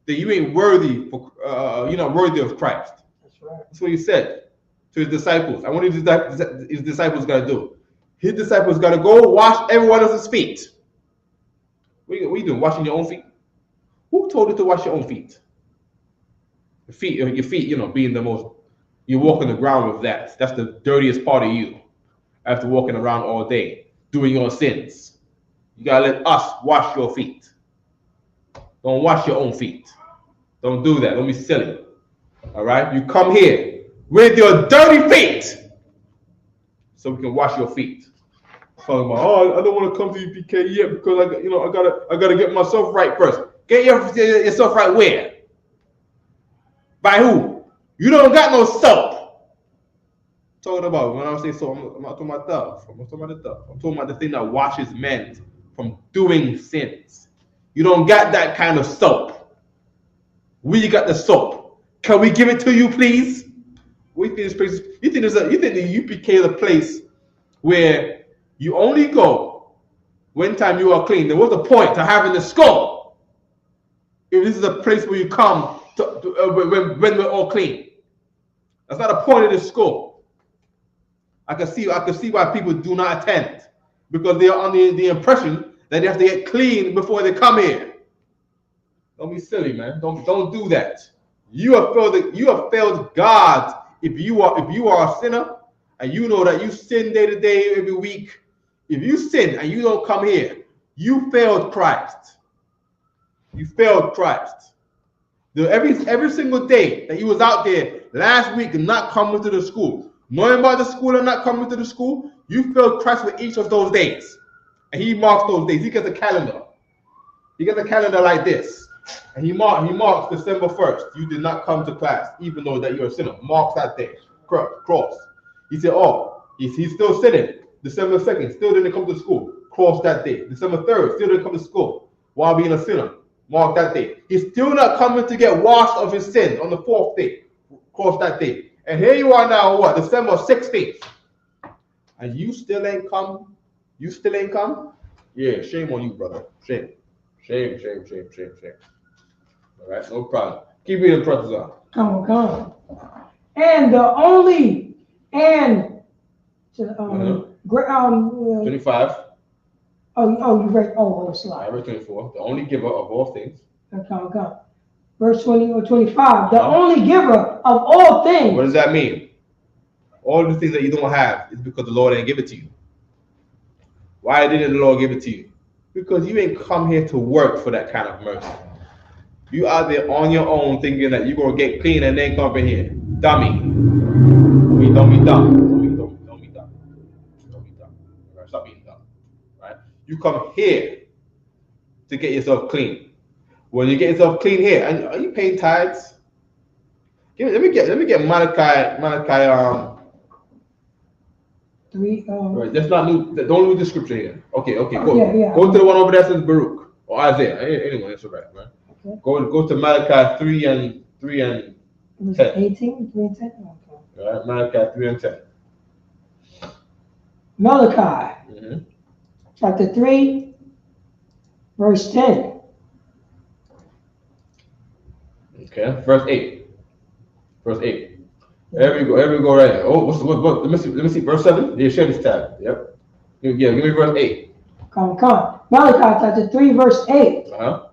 S3: then you ain't worthy for you're not worthy of Christ.
S1: That's right.
S3: That's what he said to his disciples. I want his disciples got to do. His disciples got to go wash everyone else's feet. What are you doing? Washing your own feet? Who told you to wash your own feet? Your feet, being the most, you walk on the ground with that. That's the dirtiest part of you. After walking around all day, doing your sins. You got to let us wash your feet. Don't wash your own feet. Don't do that. Don't be silly. All right? You come here with your dirty feet so we can wash your feet. Talking about, I don't want to come to UPK yet because I gotta get myself right first. Get yourself right where? By who? You don't got no soap. Talking about when I say soap, I'm not talking about stuff. I'm not talking about the stuff. I'm talking about the thing that washes men from doing sins. You don't got that kind of soap. We got the soap. Can we give it to you, please? What do you think this place is? You think the UPK is a place where you only go when time you are clean? Then what's the point to having the skull if this is a place where you come when we're all clean? That's not the point of this school. I can see why people do not attend, because they are under the impression that they have to get clean before they come here. Don't be silly, man. Don't do that. You have failed God. If you are a sinner and you know that you sin day to day every week, if you sin and you don't come here, you failed Christ. You failed Christ. Every single day that you was out there last week and not coming to the school, knowing about the school and not coming to the school, you failed Christ with each of those days. And he marks those days. He gets a calendar. He gets a calendar like this. And he marks December 1st. You did not come to class, even though that you're a sinner. Marks that day. Cross. He said, oh, he's still sinning. December 2nd, still didn't come to school. Cross that day. December 3rd, still didn't come to school while being a sinner. Mark that day. He's still not coming to get washed of his sins on the 4th day. Cross that day. And here you are now, what? December 16th. And you still ain't come? You still ain't come? Yeah, shame on you, brother. Shame. Shame. All right, no problem. Keep reading, Brother.
S1: Come on. And the only, and
S3: 25.
S1: Oh, you read, slide.
S3: I read 24. The only giver of all things.
S1: Come. Verse 20 or 25. The only giver of all things.
S3: What does that mean? All the things that you don't have is because the Lord didn't give it to you. Why didn't the Lord give it to you? Because you ain't come here to work for that kind of mercy. You out there on your own thinking that you're going to get clean and then come in here. Dummy. Don't be dumb. Don't be dumb. Right, stop being dumb. Right? You come here to get yourself clean. When you get yourself clean here, and are you paying tithes? Let me get Malachi
S1: 3.
S3: Right, that's not new. Don't read the scripture here. Okay, go.
S1: Yeah.
S3: Go to the one over there that says Baruch or Isaiah. Anyway, that's all right, man. Okay. Go to Malachi 3 and 10.
S1: 18, 3 and 10. Okay.
S3: All right, Malachi 3 and 10.
S1: Malachi, chapter 3, verse 10.
S3: Okay, verse 8. There we go right here. Oh, what? Let me see. Verse 7. Yeah, share this tab. Yep. Yeah, give me verse 8.
S1: Come. Malachi chapter 3, verse 8.
S3: Uh-huh.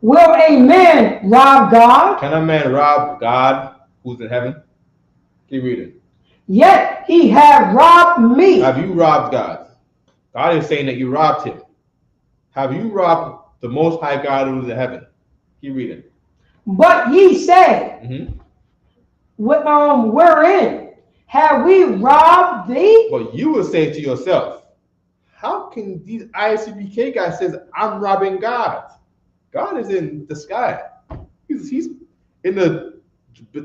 S1: Will a man rob God?
S3: Can a man rob God who's in heaven? Keep reading.
S1: Yet he have robbed me.
S3: Have you robbed God? God is saying that you robbed him. Have you robbed the Most High God who is in heaven? Keep reading.
S1: But ye say, wherein have we robbed thee?
S3: But you will say to yourself, how can these ISUPK guys says I'm robbing God? God is in the sky. He's in the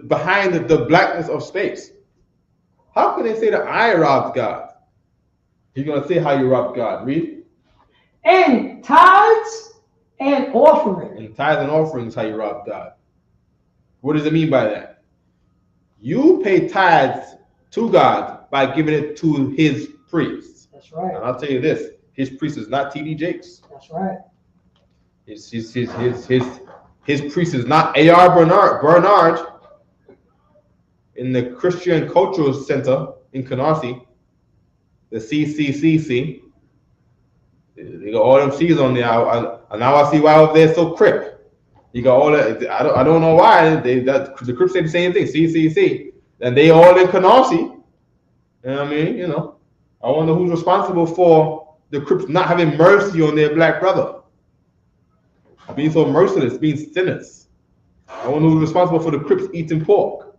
S3: behind the blackness of space. How can they say that I robbed God? He's gonna say how you robbed God. Read.
S1: And tithes and offerings.
S3: And tithes and offerings, how you robbed God. What does it mean by that? You pay tithes to God by giving it to his priests.
S1: That's right.
S3: And I'll tell you this: his priest is not T.D. Jakes.
S1: That's right.
S3: His priest is not A.R. Bernard in the Christian Cultural Center in Canarsie, the CCCC. They got all them C's on there. And now I see why they're so crip. You got all that. I don't know why the Crips say the same thing. CCC, and they all in Canarsie. You know what I mean? I wonder who's responsible for the Crips not having mercy on their black brother. Being so merciless, being sinners. I wonder who's responsible for the Crips eating pork.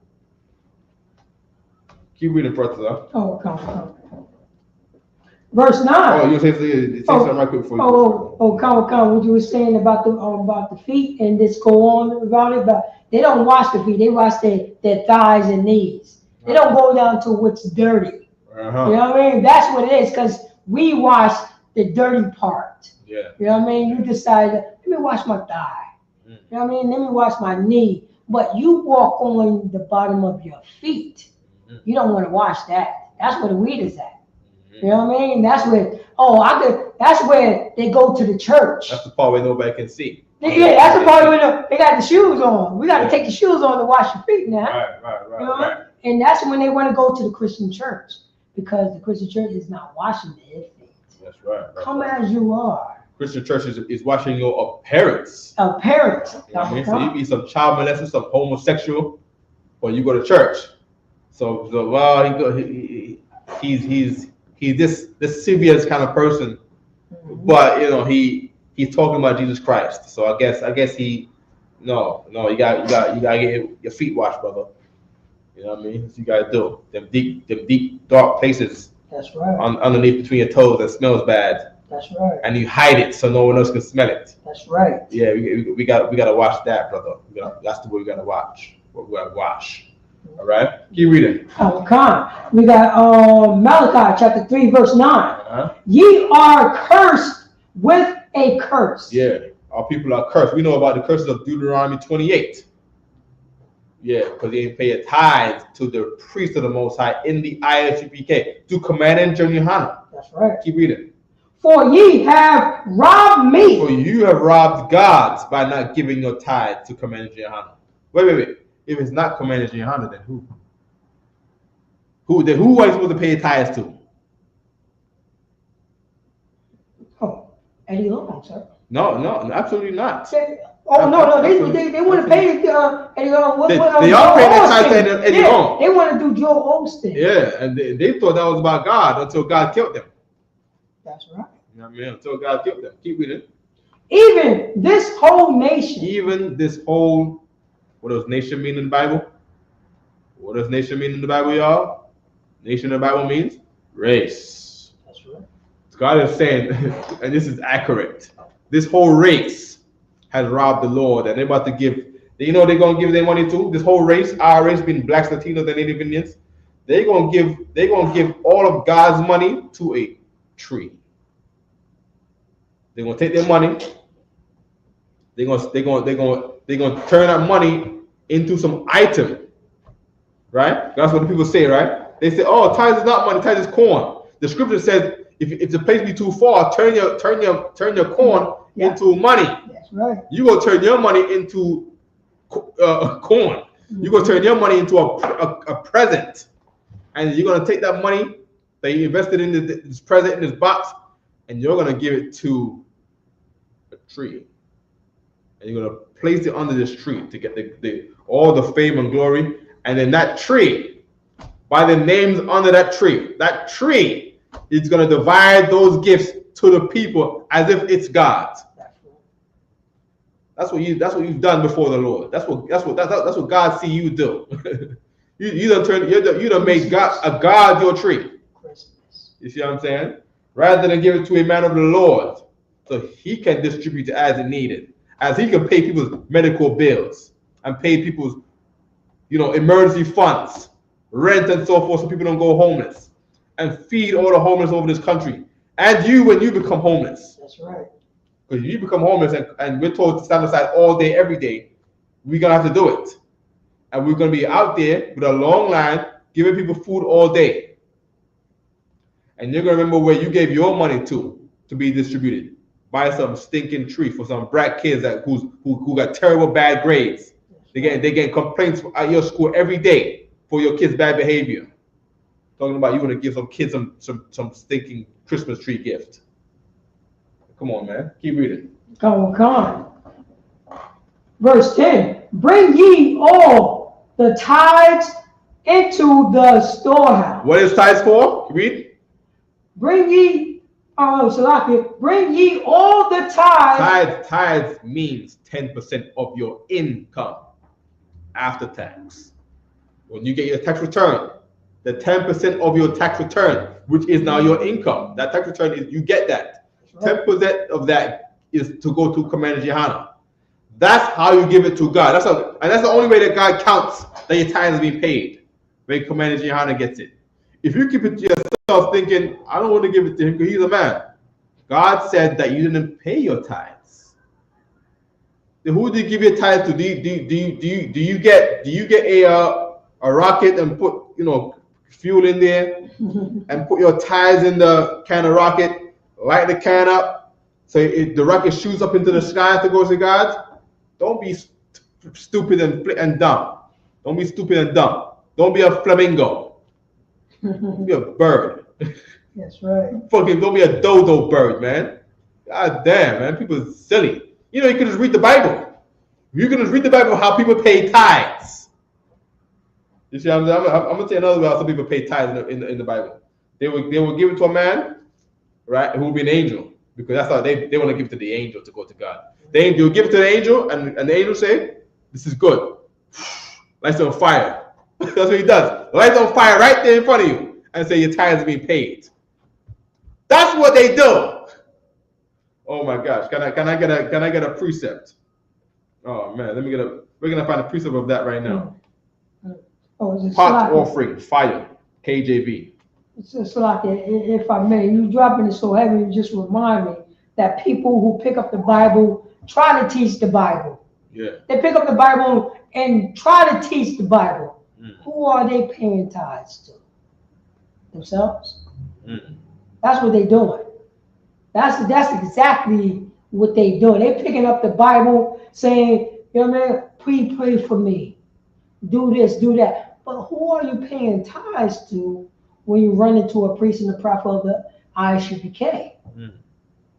S3: Keep reading, brother.
S1: Oh, come. Verse 9.
S3: Oh, you say something right quick before you.
S1: Come. What you were saying about the feet and this go on about it, but they don't wash the feet. They wash their thighs and knees. They don't go down to what's dirty. You know what I mean? That's what it is, because we wash the dirty part.
S3: Yeah.
S1: You know what I mean? You decide, let me wash my thigh. You know what I mean? Let me wash my knee. but you walk on the bottom of your feet. You don't want to wash that. That's where the weed is at. You know what I mean? That's where, that's where they go to the church.
S3: That's the part where nobody can see.
S1: Yeah, that's the part where they got the shoes on. We got to take the shoes on to wash your feet now.
S3: Right.
S1: You know? And that's when they want to go to the Christian church, because the Christian church is not washing their feet.
S3: That's right.
S1: Come as you are.
S3: Christian church is washing your appearance.
S1: Appearance.
S3: You know what I mean? So you be some child molester, some homosexual, or you go to church. So well, he's this serious kind of person, but you know he's talking about Jesus Christ. So I guess he no you got get your feet washed, brother. You know what I mean? That's what you gotta do. Them deep dark places.
S1: That's right.
S3: Underneath between your toes that smells bad.
S1: That's right.
S3: And you hide it so no one else can smell it.
S1: That's right.
S3: Yeah, we gotta watch that, brother. That's the way we gotta watch. We gotta wash. All right, keep reading.
S1: We got Malachi chapter 3 verse 9. Ye are cursed with a curse.
S3: Yeah, our people are cursed. We know about the curses of Deuteronomy 28. Yeah, because they didn't pay a tithe to the priest of the Most High in the Isupk to command and Johanna.
S1: That's right.
S3: Keep reading.
S1: For ye have robbed me.
S3: For you have robbed God by not giving your tithe to command and Johanna. Wait. If it's not commanded Johanna, then who? Who are you supposed to pay tithes to?
S1: Oh, Eddie Long, sir.
S3: No, absolutely not.
S1: They want to pay Eddie Long.
S3: They are paying their tithes to Eddie Long.
S1: They want to do Joel Osteen.
S3: Yeah, and they thought that was about God until God killed them.
S1: That's right.
S3: You know what I mean? Until God killed them. Keep reading.
S1: Even this whole nation. What does nation mean in the Bible? What does nation mean in the Bible, y'all? Nation in the Bible means race. That's right.
S3: God is saying, and this is accurate, this whole race has robbed the Lord, and they're about to give, you know they're going to give their money to? This whole race, our race being blacks, Latinos, and Native Indians, they're going to give all of God's money to a tree. They're going to take their money, they're going to turn that money into some item, right? That's what the people say, right? They say, "Oh, tithes is not money, tithes is corn." The scripture says, if the place be too far, turn your corn into money.
S1: That's right.
S3: You go turn your money into corn. You go turn your money into a present, and you're gonna take that money that you invested in this present in this box, and you're gonna give it to a tree. And you're going to place it under this tree to get all the fame and glory. And then that tree, by the names under that tree is going to divide those gifts to the people as if it's God's. That's what you've done before the Lord. That's what God see you do. you done made God your tree. You see what I'm saying? Rather than give it to a man of the Lord, so he can distribute it as it needed. As he can pay people's medical bills and pay people's, emergency funds, rent and so forth, so people don't go homeless, and feed all the homeless over this country. And you, when you become homeless.
S1: That's right.
S3: Because you become homeless and we're told to stand aside all day, every day, we're going to have to do it. And we're going to be out there with a long line, giving people food all day. And you're going to remember where you gave your money to be distributed. Buy some stinking tree for some brat kids who got terrible bad grades. They get complaints at your school every day for your kids' bad behavior. Talking about you want to give some kids some stinking Christmas tree gift. Come on, man. Keep reading.
S1: Come on. Verse 10. Bring ye all the tithes into the storehouse.
S3: What is tithes for? Read.
S1: Bring ye all the tithes.
S3: Tithes means 10% of your income after tax. When you get your tax return, the 10% of your tax return, which is now your income, that tax return is, you get that. 10% of that is to go to Commander Johanna. That's how you give it to God. That's the only way that God counts that your tithe is being paid. When Commander Johanna gets it. If you keep it to yourself thinking, I don't want to give it to him because he's a man. God said that you didn't pay your tithes. Who do you give your tithe to? Do you get a rocket and put fuel in there and put your tithes in the can of rocket, light the can up, so the rocket shoots up into the sky to go to God? Don't be stupid and dumb. Don't be stupid and dumb. Don't be a flamingo. Be a bird.
S1: That's right.
S3: Fucking don't be a dodo bird, man. God damn, man. People are silly. You can just read the Bible. You can just read the Bible how people pay tithes. You see, I'm gonna tell you another way how some people pay tithes in the Bible. They will give it to a man, right, who will be an angel, because that's how they want to give it to the angel to go to God. They'll give it to the angel, and the angel say, "This is good." Lights on fire. That's what he does. Lights on fire right there in front of you, and say your tithes are being paid. That's what they do. Oh my gosh! Can I get a precept? Oh man, we're gonna find a precept of that right now.
S1: Oh, is it
S3: Pot
S1: Slocky?
S3: offering, fire, KJV.
S1: It's Slocky, if I may, you dropping it so heavy, you just remind me that people who pick up the Bible try to teach the Bible.
S3: Yeah.
S1: They pick up the Bible and try to teach the Bible. Who are they paying tithes to? Themselves? That's what they're doing. That's exactly what they're doing. They're picking up the Bible saying, pray for me. Do this, do that. But who are you paying tithes to when you run into a priest and a prophet of the Isupk?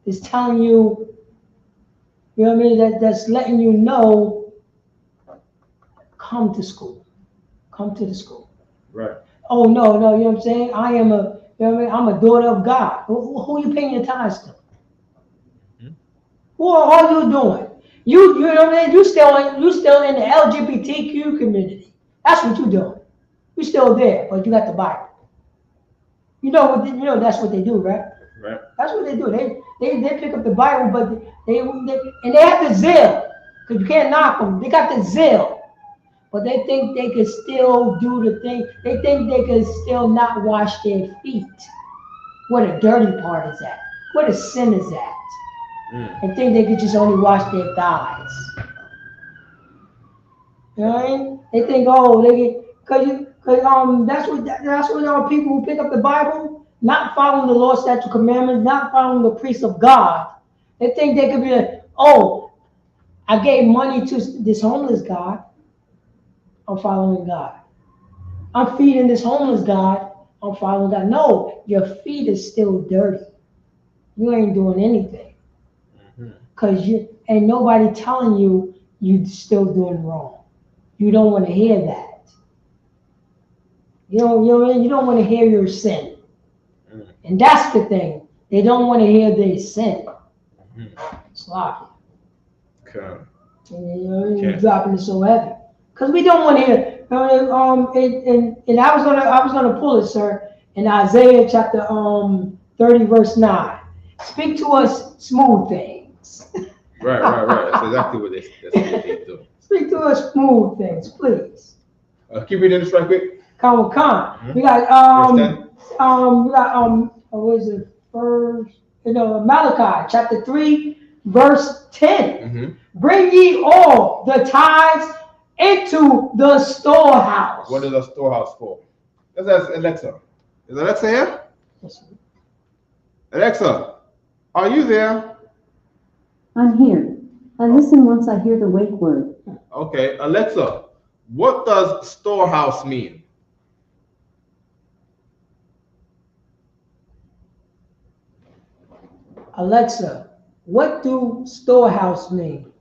S1: It's telling you, that's letting you know, come to school. Come to the school.
S3: Right.
S1: Oh, no, you know what I'm saying? I'm a daughter of God. Who are you paying your tithes to? What are you doing? You know what I mean? You still in the LGBTQ community. That's what you're doing. You're still there, but you got the Bible. That's what they do, right?
S3: Right.
S1: That's what they do. They pick up the Bible, but they have the zeal, because you can't knock them. They got the zeal, but they think they can still do the thing. They think they can still not wash their feet. Where the dirty part is at. Where the sin is at. And think they could just only wash their thighs. You know what I mean? They think, that's what people who pick up the Bible, not following the law, statute, commandments, not following the priests of God. They think they could be like, I gave money to this homeless guy. I'm following God. I'm feeding this homeless guy. I'm following God. No, your feet is still dirty. You ain't doing anything. Because ain't nobody telling you still doing wrong. You don't want to hear that. You don't want to hear your sin. And that's the thing. They don't want to hear their sin. Sloppy.
S3: Okay.
S1: You're dropping it so heavy. Because we don't want to hear. And I was gonna pull it, sir, in Isaiah chapter 30, verse 9. Speak to us smooth things.
S3: Right. That's exactly what they do.
S1: Speak to us smooth things, please.
S3: Keep reading this right quick.
S1: Come. We got what is it? First, Malachi chapter 3, verse 10. Bring ye all the tithes into the storehouse.
S3: What is a storehouse for? Let's ask Alexa. Is Alexa here?
S1: Yes, sir.
S3: Alexa, are you there?
S2: I'm here. I listen once I hear the wake word.
S3: Okay, Alexa, what does storehouse mean?
S1: Alexa, what do storehouse mean?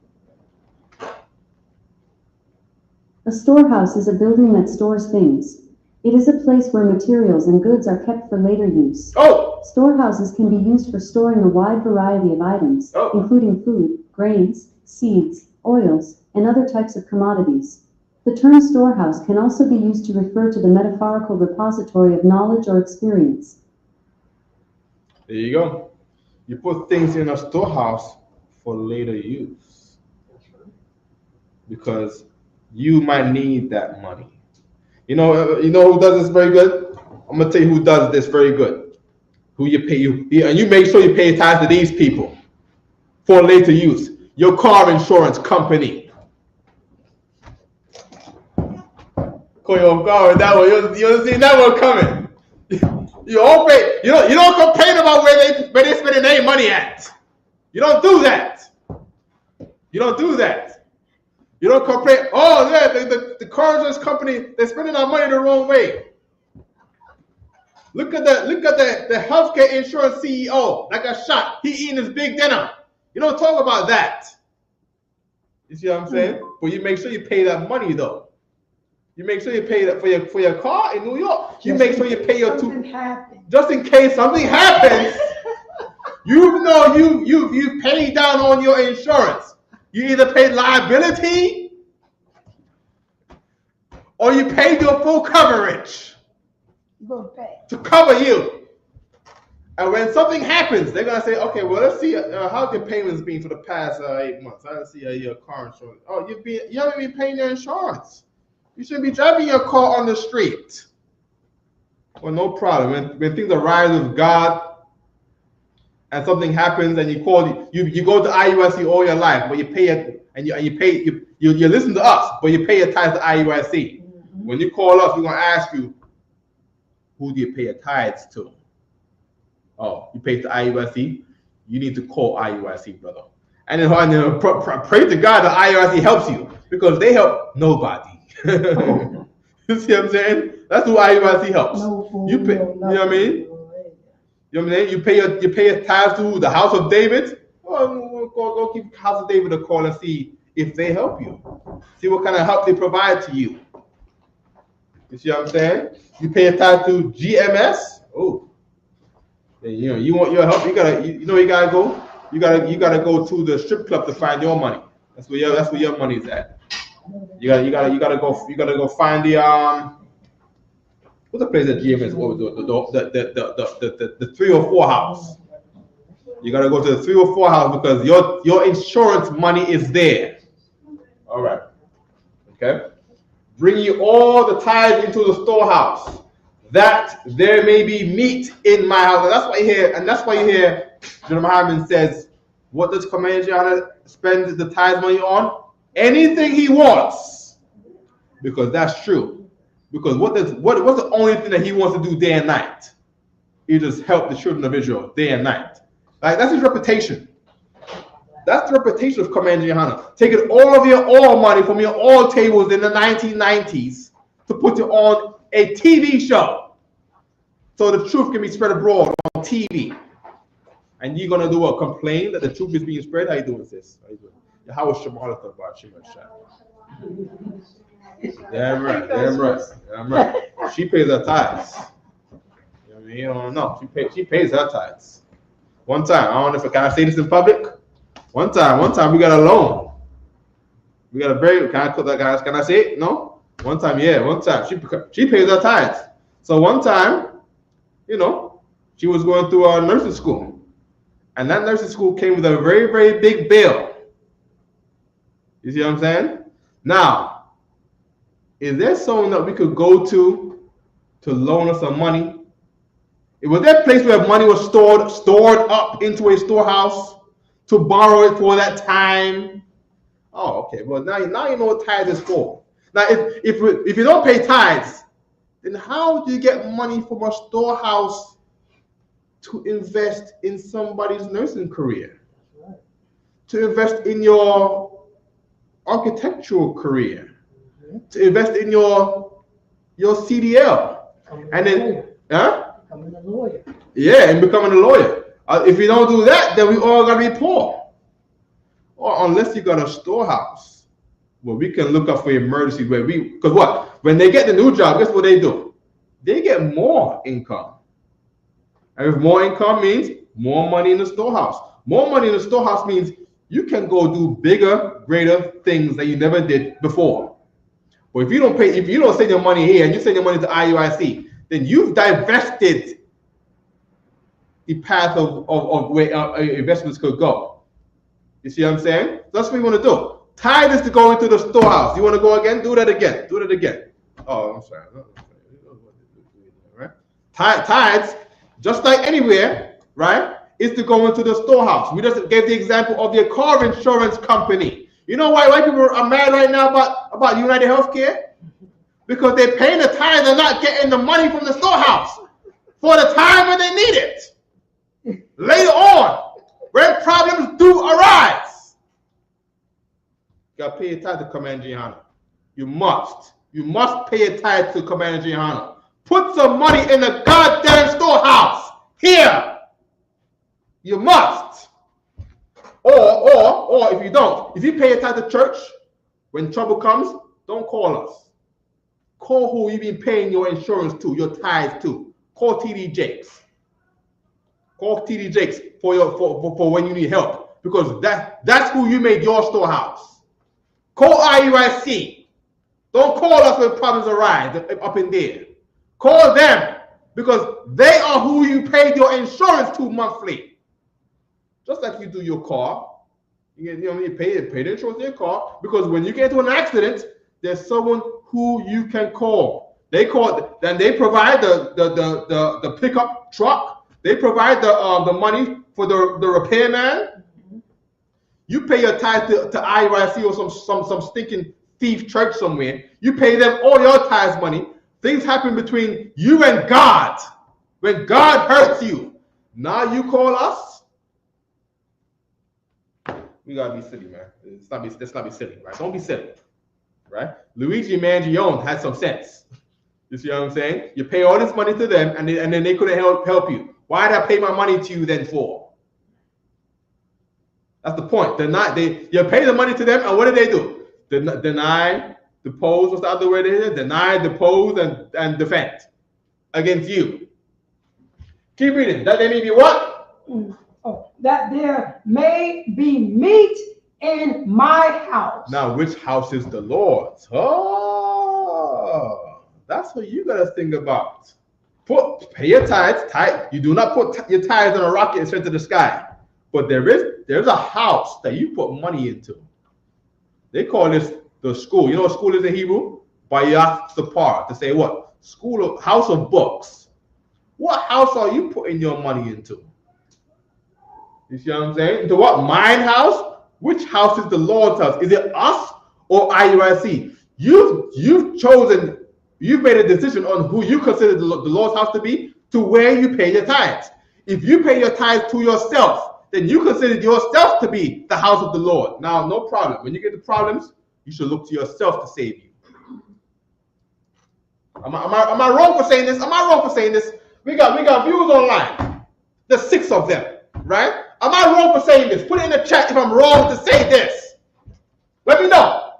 S2: A storehouse is a building that stores things. It is a place where materials and goods are kept for later use. Storehouses can be used for storing a wide variety of items, including food, grains, seeds, oils, and other types of commodities. The term storehouse can also be used to refer to the metaphorical repository of knowledge or experience.
S3: There you go. You put things in a storehouse for later use. Because you might need that money. You know who does this very good? I'm gonna tell you who does this very good. Who you pay and you make sure you pay tithes to these people for later use. your car insurance company. Call your car that one. You see that one coming. You don't pay. You don't complain about where they spending their money at. You don't do that. You don't do that. You don't complain. Oh yeah, the car insurance company, they're spending our money the wrong way. Look at the healthcare insurance CEO that got shot. He eating his big dinner. You don't talk about that. You see what I'm saying? But you make sure you pay that money though. You make sure you pay that for your car in New York. You make sure you pay your just in case something happens. You know you pay down on your insurance. You either pay liability or you pay your full coverage to cover you. And when something happens, they're gonna say, okay, well, let's see how your payments been for the past 8 months. I don't see your car insurance. Oh, you haven't been paying your insurance. You shouldn't be driving your car on the street. Well, no problem. When things arise with God and something happens and you go to IUIC all your life, but you pay it and you listen to us, but you pay your tithes to IUIC. Mm-hmm. When you call us, we're gonna ask you, who do you pay your tithes to? Oh, you pay to IUIC? You need to call IUIC, brother. And then pray to God that IUIC helps you because they help nobody. You see what I'm saying? That's who IUIC helps. You pay, you know what I mean? You know what I mean? You pay your tithes to the House of David. Well, go keep House of David a call and see if they help you. See what kind of help they provide to you. You see what I'm saying? You pay a tithe to GMS. Oh, you want your help? You gotta go. You gotta go to the strip club to find your money. That's where your money's at. You gotta go find the what's the place that GMS? The 3 or 4 house. You gotta go to the 3 or 4 house because your insurance money is there. All right. Okay. Bring you all the tithes into the storehouse, that there may be meat in my house. And that's why you hear Jeremiah Hyman says, what does Commander Gianna spend the tithes money on? Anything he wants. Because that's true. Because what's the only thing that he wants to do day and night? He just help the children of Israel day and night. Like, that's his reputation. That's the reputation of Commander Johanna. Taking all of your oil money from your oil tables in the 1990s to put it on a TV show so the truth can be spread abroad on TV. And you're going to do what? Complain that the truth is being spread? How you doing, sis? How you doing? How was Shamalata about Shimon? Damn right. She pays her tithes. You know what I mean? You don't know. She pays her tithes. One time, I don't know can I say this in public? One time we got a loan. We got a very, can I say it? No? One time. She pays her tithes. So one time, she was going through a nursing school. And that nursing school came with a very, very big bill. You see what I'm saying? Now, is there someone that we could go to loan us some money? Was there a place where money was stored up into a storehouse to borrow it for that time? Oh, okay. Well, now you know what tithes is for. Now, if you don't pay tithes, then how do you get money from a storehouse to invest in somebody's nursing career? To invest in your architectural career, to invest in your CDL, and then becoming a lawyer. Yeah, and becoming a lawyer. If you don't do that, then we all gotta be poor. Or unless you got a storehouse where we can look up for emergency, because what? When they get the new job, guess what they do? They get more income. And if more income means more money in the storehouse. More money in the storehouse means you can go do bigger, greater things that you never did before. But if you don't send your money here and you send your money to IUIC, then you've divested the path of where investments could go. You see what I'm saying? That's what we want to do. Tithe is to go into the storehouse. You want to go again? Do that again. Oh, I'm sorry. Right? Tithes, just like anywhere, right? is to go into the storehouse. We just gave the example of your car insurance company. You know why white people are mad right now about United Healthcare? Because they're paying the tithe and not getting the money from the storehouse for the time when they need it. Later on, when problems do arise, you gotta pay your tithe to Commander Gianna. You must. You must pay your tithe to Commander Gianna. Put some money in the goddamn storehouse. Here. You must. Or if you don't, if you pay your tithe to church, when trouble comes, don't call us. Call who you've been paying your insurance to, your tithes to. Call TD Jakes. Call TD Jakes for when you need help. Because that's who you made your storehouse. Call IUIC. Don't call us when problems arise up in there. Call them because they are who you paid your insurance to monthly. Just like you do your car. You pay the insurance in your car because when you get into an accident, there's someone who you can call. They provide the pickup truck. They provide the money for the repairman. You pay your tithe to IUIC or some stinking thief church somewhere. You pay them all your tithes money. Things happen between you and God. When God hurts you, now you call us. We gotta be silly, man. Let's not be silly, right? Don't be silly, right? Luigi Mangione had some sense. You see what I'm saying? You pay all this money to them, and then they couldn't help you. Why did I pay my money to you then for? That's the point. You pay the money to them, and what do? Deny, depose. What's the other word? Deny, depose, and defend against you. Keep reading. That they may be what?
S1: That there may be meat in my house.
S3: Now, which house is the Lord's? Oh, that's what you gotta think about. Pay your tithes. You do not put your tithes on a rocket and send to the sky. But there's a house that you put money into. They call this the school. You know what school is in Hebrew? Bayat Sapar. To say what? House of books. What house are you putting your money into? You see what I'm saying? Into what? Mine house? Which house is the Lord's house? Is it us or IUIC? You've chosen, you've made a decision on who you consider the Lord's house to be, to where you pay your tithes. If you pay your tithes to yourself, then you consider yourself to be the house of the Lord. Now, no problem. When you get to problems, you should look to yourself to save you. Am I wrong for saying this? Am I wrong for saying this? We got viewers online. There's 6 of them, right? Am I wrong for saying this? Put it in the chat if I'm wrong to say this. Let me know.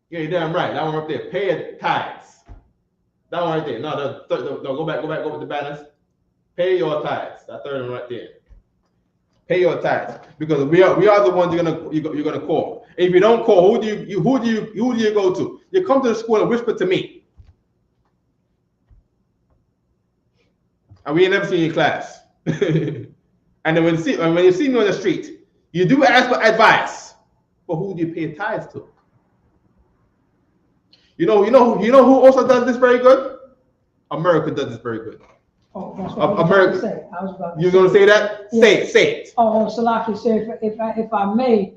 S3: Yeah, you're damn right. That one up there. Pay your tithes. That one right there. No, go back with the banners. Pay your tithes. That third one right there. Pay your tithes, because we are the ones you're gonna call. And if you don't call, who do you go to? You come to the school and whisper to me, and we ain't never seen you in class. And then when you see me on the street, you do ask for advice, but who do you pay tithes to? You know who also does this very good? America does this very good.
S1: Oh, that's what I was about to say.
S3: You're gonna say that? Yeah. Say it.
S1: Oh, Salaki said, if I may,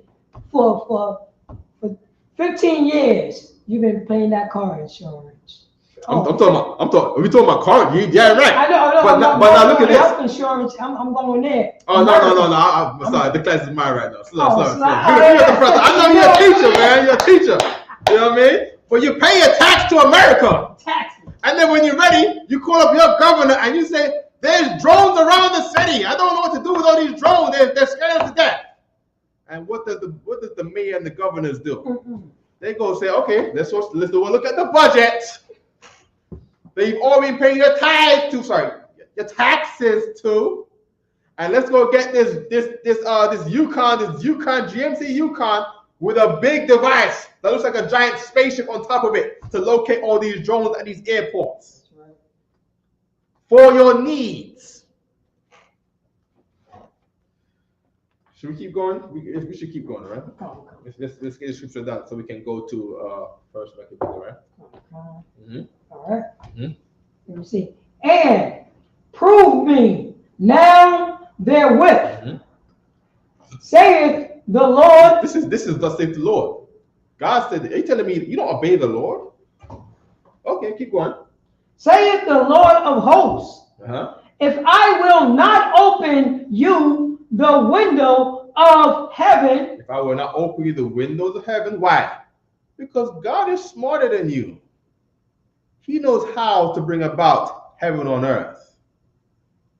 S1: for 15 years, you've been paying that car insurance.
S3: I'm talking about car. Yeah, right.
S1: I know.
S3: But now look at this.
S1: Health insurance. I'm going there.
S3: Oh no. I'm sorry. The class is mine right now. Sorry.
S1: You're
S3: the brother. I know you're a teacher, man. You're a teacher. You know what I mean? But you pay your tax to America.
S1: Taxes.
S3: And then when you're ready, you call up your governor and you say, "There's drones around the city. I don't know what to do with all these drones. They're scared us to death." And what does the mayor and the governors do? Mm-hmm. They go say, "Okay, let's do a look at the budget. They've all been paying your taxes to, and let's go get this GMC Yukon with a big device that looks like a giant spaceship on top of it to locate all these drones at these airports for your needs." Should we keep going? We should keep going, right? Let's get the scripture down so we can go to First Maccabees, right?
S1: All right. Mm-hmm. Let me see. and prove me now therewith, saith the Lord.
S3: This is thus saith the Lord. God said, are you telling me you don't obey the Lord? Okay, keep going.
S1: Saith the Lord of hosts, if I will not open you the window of heaven.
S3: If I will not open you the windows of heaven, why? Because God is smarter than you. He knows how to bring about heaven on earth.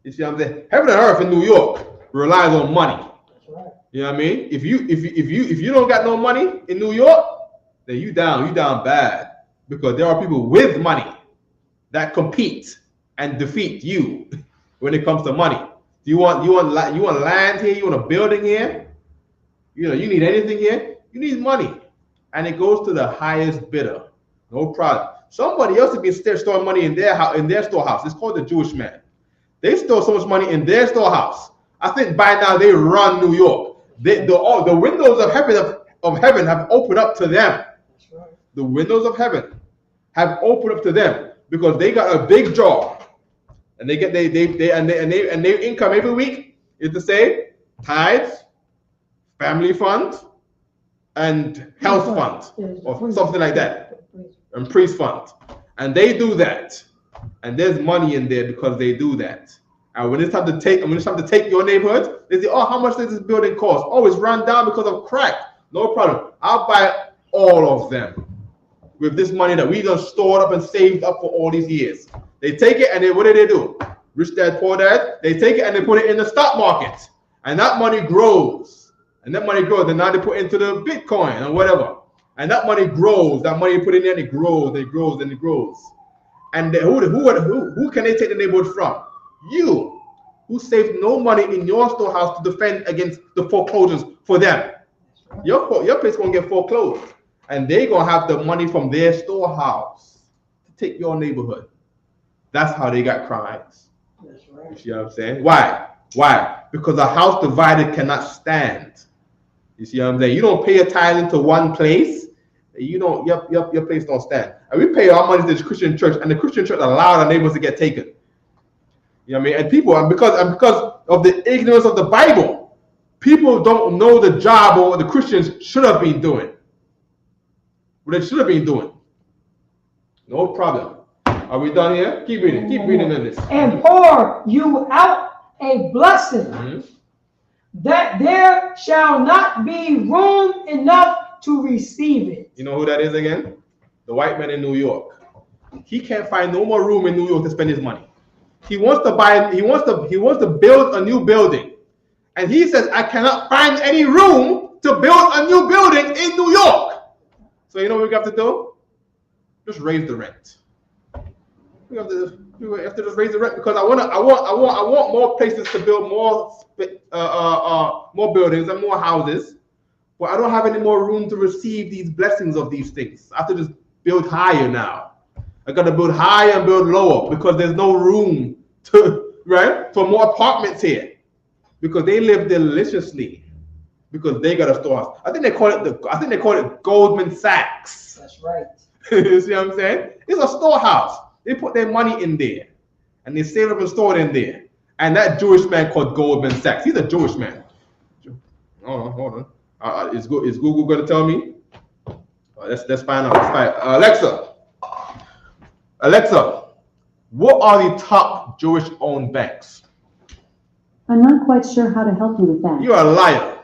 S3: You see what I'm saying? Heaven and earth in New York relies on money.
S1: That's right.
S3: You know what I mean? If you don't got no money in New York, then you down bad, because there are people with money that compete and defeat you when it comes to money. You want land here? You want a building here? You know, you need anything here? You need money, and it goes to the highest bidder. No problem. Somebody else has been storing money in their storehouse. It's called the Jewish man. They store so much money in their storehouse. I think by now they run New York. The windows of heaven have opened up to them.
S1: That's right.
S3: The windows of heaven have opened up to them because they got a big job, and they get their income every week is to say tithes, family fund, and health fund, or something like that, and priest fund, and they do that, and there's money in there because they do that. And when it's time to take your neighborhood, they say, oh, how much does this building cost? Oh, it's run down because of crack. No problem. I'll buy all of them with this money that we done stored up and saved up for all these years. They take it and what do? Rich dad, poor dad. They take it and they put it in the stock market, and that money grows. And that money grows, and now they put into the Bitcoin or whatever. And that money grows. That money you put in there, it grows, and it grows, and it grows. And who can they take the neighborhood from? You, who saved no money in your storehouse to defend against the foreclosures for them. Your place gonna get foreclosed, and they gonna have the money from their storehouse to take your neighborhood. That's how they got crimes.
S1: That's right.
S3: You see what I'm saying? Why? Because a house divided cannot stand. You see what I'm saying? You don't pay a tithe into one place, you don't. Your place don't stand. And we pay our money to the Christian church, and the Christian church allowed our neighbors to get taken. You know what I mean? And people, and because of the ignorance of the Bible, people don't know the job or what the Christians should have been doing. What they should have been doing. No problem. Are we done here? Keep reading. Keep reading in this.
S1: And pour you out a blessing, that there shall not be room enough to receive it.
S3: You know who that is again? The white man in New York. He can't find no more room in New York to spend his money. He wants to build a new building. And he says, I cannot find any room to build a new building in New York. So you know what we have to do? Just raise the rent. We have to just raise the rent, because I want more places to build more buildings and more houses, but I don't have any more room to receive these blessings of these things. I have to just build higher now. I got to build higher and build lower, because there's no room for more apartments here, because they live deliciously, because they got a storehouse. I think they call it Goldman Sachs.
S1: That's right.
S3: You see what I'm saying? It's a storehouse. They put their money in there, and they save it up and store it in there. And that Jewish man called Goldman Sachs, he's a Jewish man. Hold on. Is Google going to tell me? Let's find out. Alexa, what are the top Jewish-owned banks?
S2: I'm not quite sure how to help you with that.
S3: You're a liar.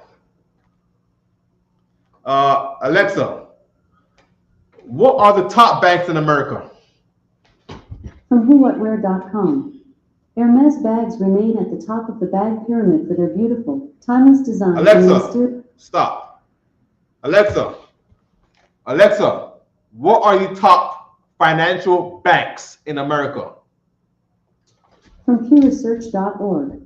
S3: Alexa, what are the top banks in America?
S2: From whowhatwhere.com. Hermes bags remain at the top of the bag pyramid for their beautiful, timeless design.
S3: Alexa, stop. Alexa, what are the top financial banks in America?
S2: From pewresearch.org.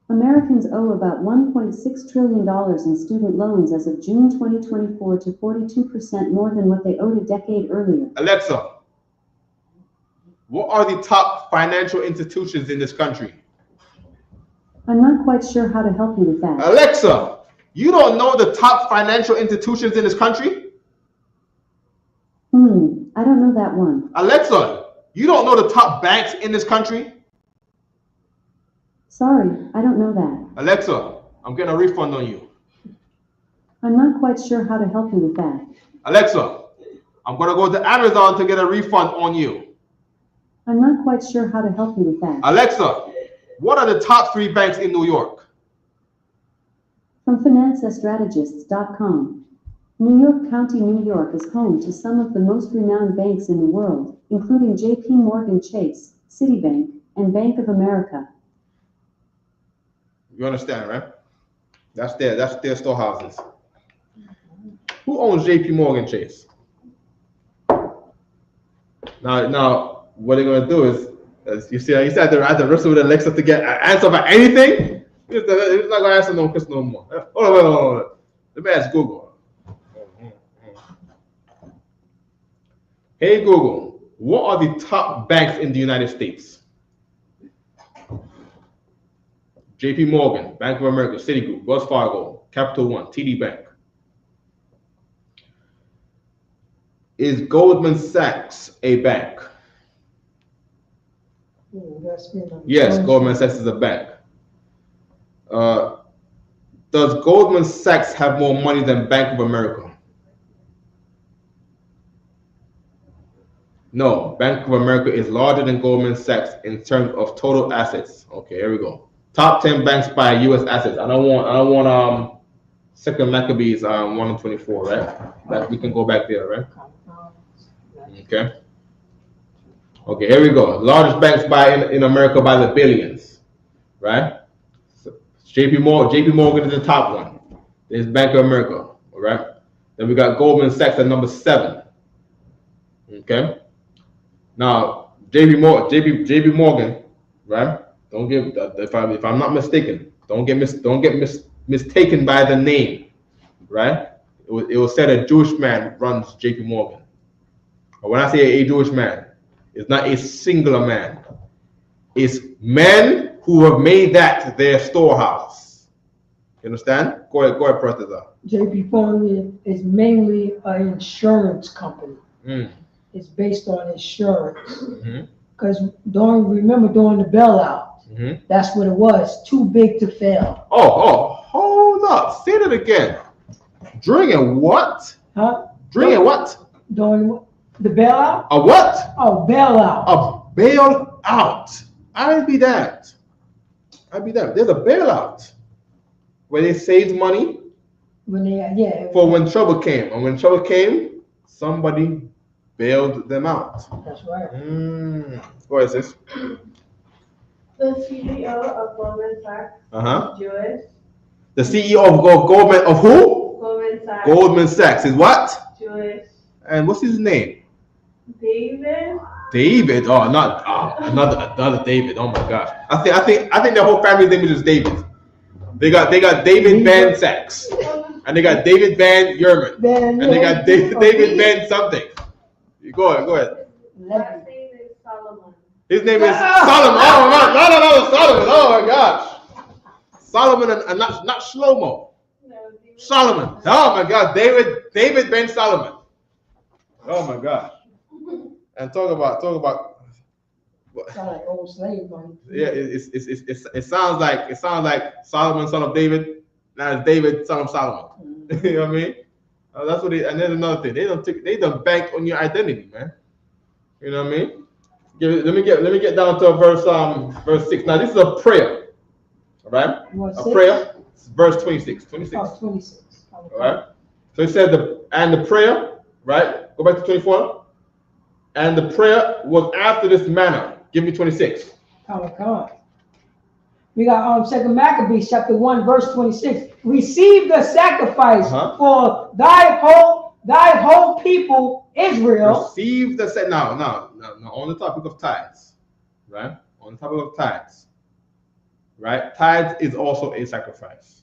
S2: Americans owe about $1.6 trillion in student loans as of June 2024, to 42% more than what they owed a decade earlier.
S3: Alexa, what are the top financial institutions in this country?
S2: I'm not quite sure how to help you with that.
S3: Alexa, you don't know the top financial institutions in this country?
S2: I don't know that one.
S3: Alexa, You don't know the top banks in this country?
S2: Sorry, I don't know that.
S3: Alexa, I'm getting a refund on you.
S2: I'm not quite sure how to help you with that.
S3: Alexa, I'm going to go to Amazon to get a refund on you.
S2: I'm not quite sure how to help you with that.
S3: Alexa, what are the top 3 banks in New York?
S2: From FinanceStrategist.com. New York County, New York is home to some of the most renowned banks in the world, including J.P. Morgan Chase, Citibank, and Bank of America.
S3: You understand, right? That's their storehouses. Who owns J.P. Morgan Chase? Now, what they're gonna do is, you see, I had to wrestle with Alexa to get an answer about anything. It's not gonna answer no question no more. Hold on. Let me ask Google. Hey Google, what are the top banks in the United States? J.P. Morgan, Bank of America, Citigroup, Wells Fargo, Capital One, TD Bank. Is Goldman Sachs a bank? Yes, Goldman Sachs is a bank. Does Goldman Sachs have more money than Bank of America? No, Bank of America is larger than Goldman Sachs in terms of total assets. Okay, here we go. Top 10 banks by U.S. assets. I don't want Second Maccabees 1:24, right? That we can go back there, right? Okay. Okay, here we go. Largest banks in America by the billions, right? So JP Morgan is the top one. There's Bank of America, all right? Then we got Goldman Sachs at number 7. Okay. Now JP Morgan, right? Don't get if I'm not mistaken, don't get mistaken by the name, right? It was said a Jewish man runs JP Morgan. But when I say a Jewish man, it's not a singular man. It's men who have made that their storehouse. You understand? Go ahead, Professor.
S1: JP Morgan is mainly an insurance company. It's based on insurance. Because remember during the bailout, that's what it was. Too big to fail.
S3: Oh, hold up. Say that again. During a what?
S1: Huh?
S3: During a what?
S1: During the bailout?
S3: A what?
S1: Oh, bailout.
S3: A bailout. I'd be that. There's a bailout where they saved money for when trouble came. And when trouble came, somebody bailed them out.
S1: That's right.
S3: What is this?
S4: The CEO of Goldman Sachs is Jewish.
S3: The CEO of Goldman of who?
S4: Goldman Sachs.
S3: Goldman Sachs is what?
S4: Jewish.
S3: And what's his name?
S4: David.
S3: David. Oh, not another David. Oh my gosh. I think the whole family's name is just David. They got David Van Sachs, and they got David Van Yerman, and they got David Van something. Go ahead.
S4: Last name is Solomon.
S3: His name is Solomon. Oh no, Solomon. Oh my gosh. Solomon and not Shlomo.
S4: No,
S3: Solomon. Oh my God. David Ben Solomon. Oh my gosh. And talk about.
S1: Sound like old slave money.
S3: Yeah, it sounds like Solomon, son of David. Now it's David, son of Solomon. You know what I mean? That's what. And then another thing, they don't bank on your identity, man. You know what I mean? Let me get down to verse 6. Now this is a prayer, all right? A prayer. It's verse 26. 26.
S1: Oh, 26.
S3: All right. So it said the prayer, right? Go back to 24. And the prayer was after this manner. Give me 26.
S1: Chaanakah. We got Second Maccabees chapter 1 verse 26. Receive the sacrifice for thy whole people Israel.
S3: Receive the now on the topic of tithes, right? On the topic of tithes, right? Tithes is also a sacrifice.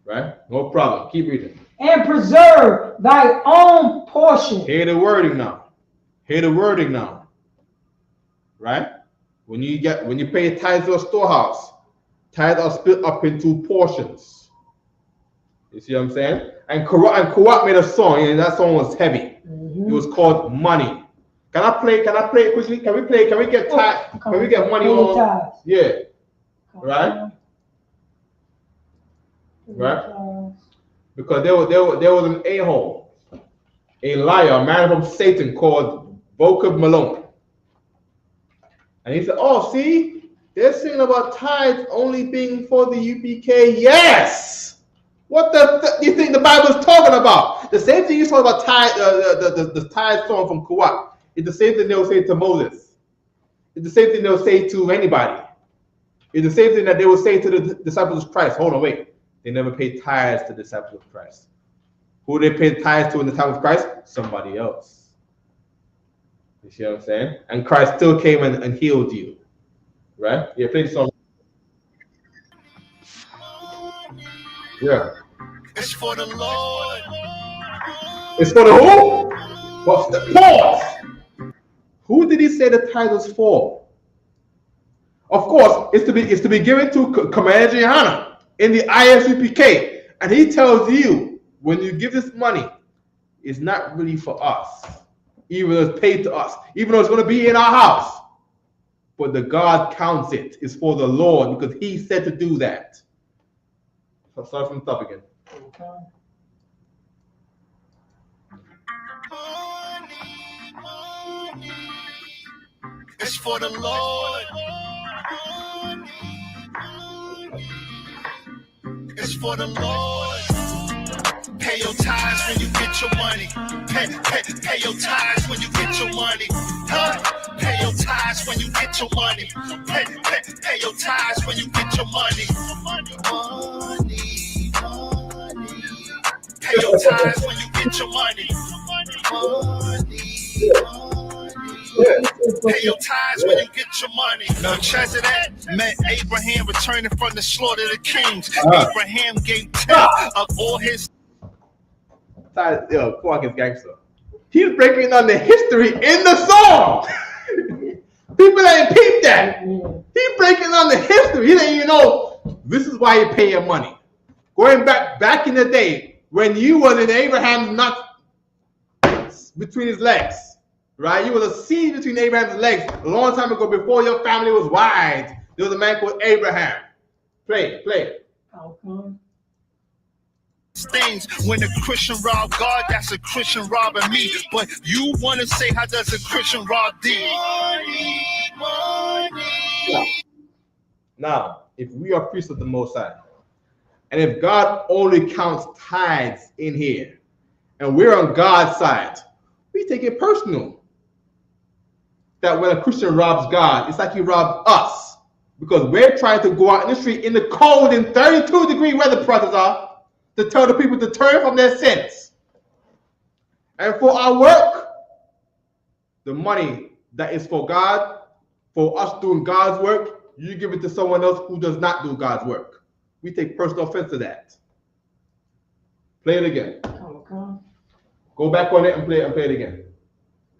S3: Right? No problem. Keep reading.
S1: And preserve thy own portion.
S3: Hear the wording now. Right? When you pay tithes to a storehouse, tithes are split up into portions. You see what I'm saying? And Kuwait made a song, and that song was heavy. It was called Money. Can I play quickly? Can we play? Can we get tithe? Can we get money on? Yeah. Right? Right? Because there was an a-hole, a liar, a man from Satan called Boca Malone. And he said, oh, see, they're saying about tithes only being for the UPK. Yes! What do you think the Bible is talking about? The same thing you talk about tithe, the tithe song from Kuwait. It's the same thing they'll say to Moses. It's the same thing they'll say to anybody. It's the same thing that they will say to the disciples of Christ. Hold on, wait. They never paid tithes to the disciples of Christ. Who they paid tithes to in the time of Christ? Somebody else. You see what I'm saying? And Christ still came and healed you. Right? Yeah, play the song. Yeah.
S5: It's for the Lord.
S3: It's for the who? What's the pause? Who did he say the tithe was for? Of course, it's to be given to Commander Chaanakah in the Isupk. And he tells you, when you give this money, it's not really for us. Even though it's paid to us. Even though it's going to be in our house. But the God counts it. It's for the Lord because he said to do that. So start from the top again.
S5: Okay. It's for the Lord. It's for the Lord. Pay your tithes when you get your money. Pay your tithes when you get your money. Huh? Pay your tithes when you get your money. Pay your tithes when you get your money. Money. Pay your tithes when you get your money. Money. Pay your tithes when you get your money. Melchizedek met Abraham returning from the slaughter of the kings. Abraham gave 10th of all his.
S3: Yo, fuck his gangster. He's breaking down the history in the song. People ain't peep that. He's breaking down the history. He didn't even know this is why you pay your money. Going back in the day when you was in Abraham's nut between his legs, right? You was a seed between Abraham's legs a long time ago before your family was wide. There was a man called Abraham. Play it.
S1: Okay.
S5: Things when a Christian rob God, that's a Christian robbing me. But you want to say, how does a Christian rob thee? Money.
S3: Now, if we are priests of the Most High, and if God only counts tithes in here, and we're on God's side, we take it personal. That when a Christian robs God, it's like he robbed us. Because we're trying to go out in the street in the cold and 32-degree weather, brothers are, to tell the people to turn from their sins. And for our work, the money that is for God, for us doing God's work, you give it to someone else who does not do God's work. We take personal offense to that. Play it again.
S1: Okay.
S3: Go back on it and play it again.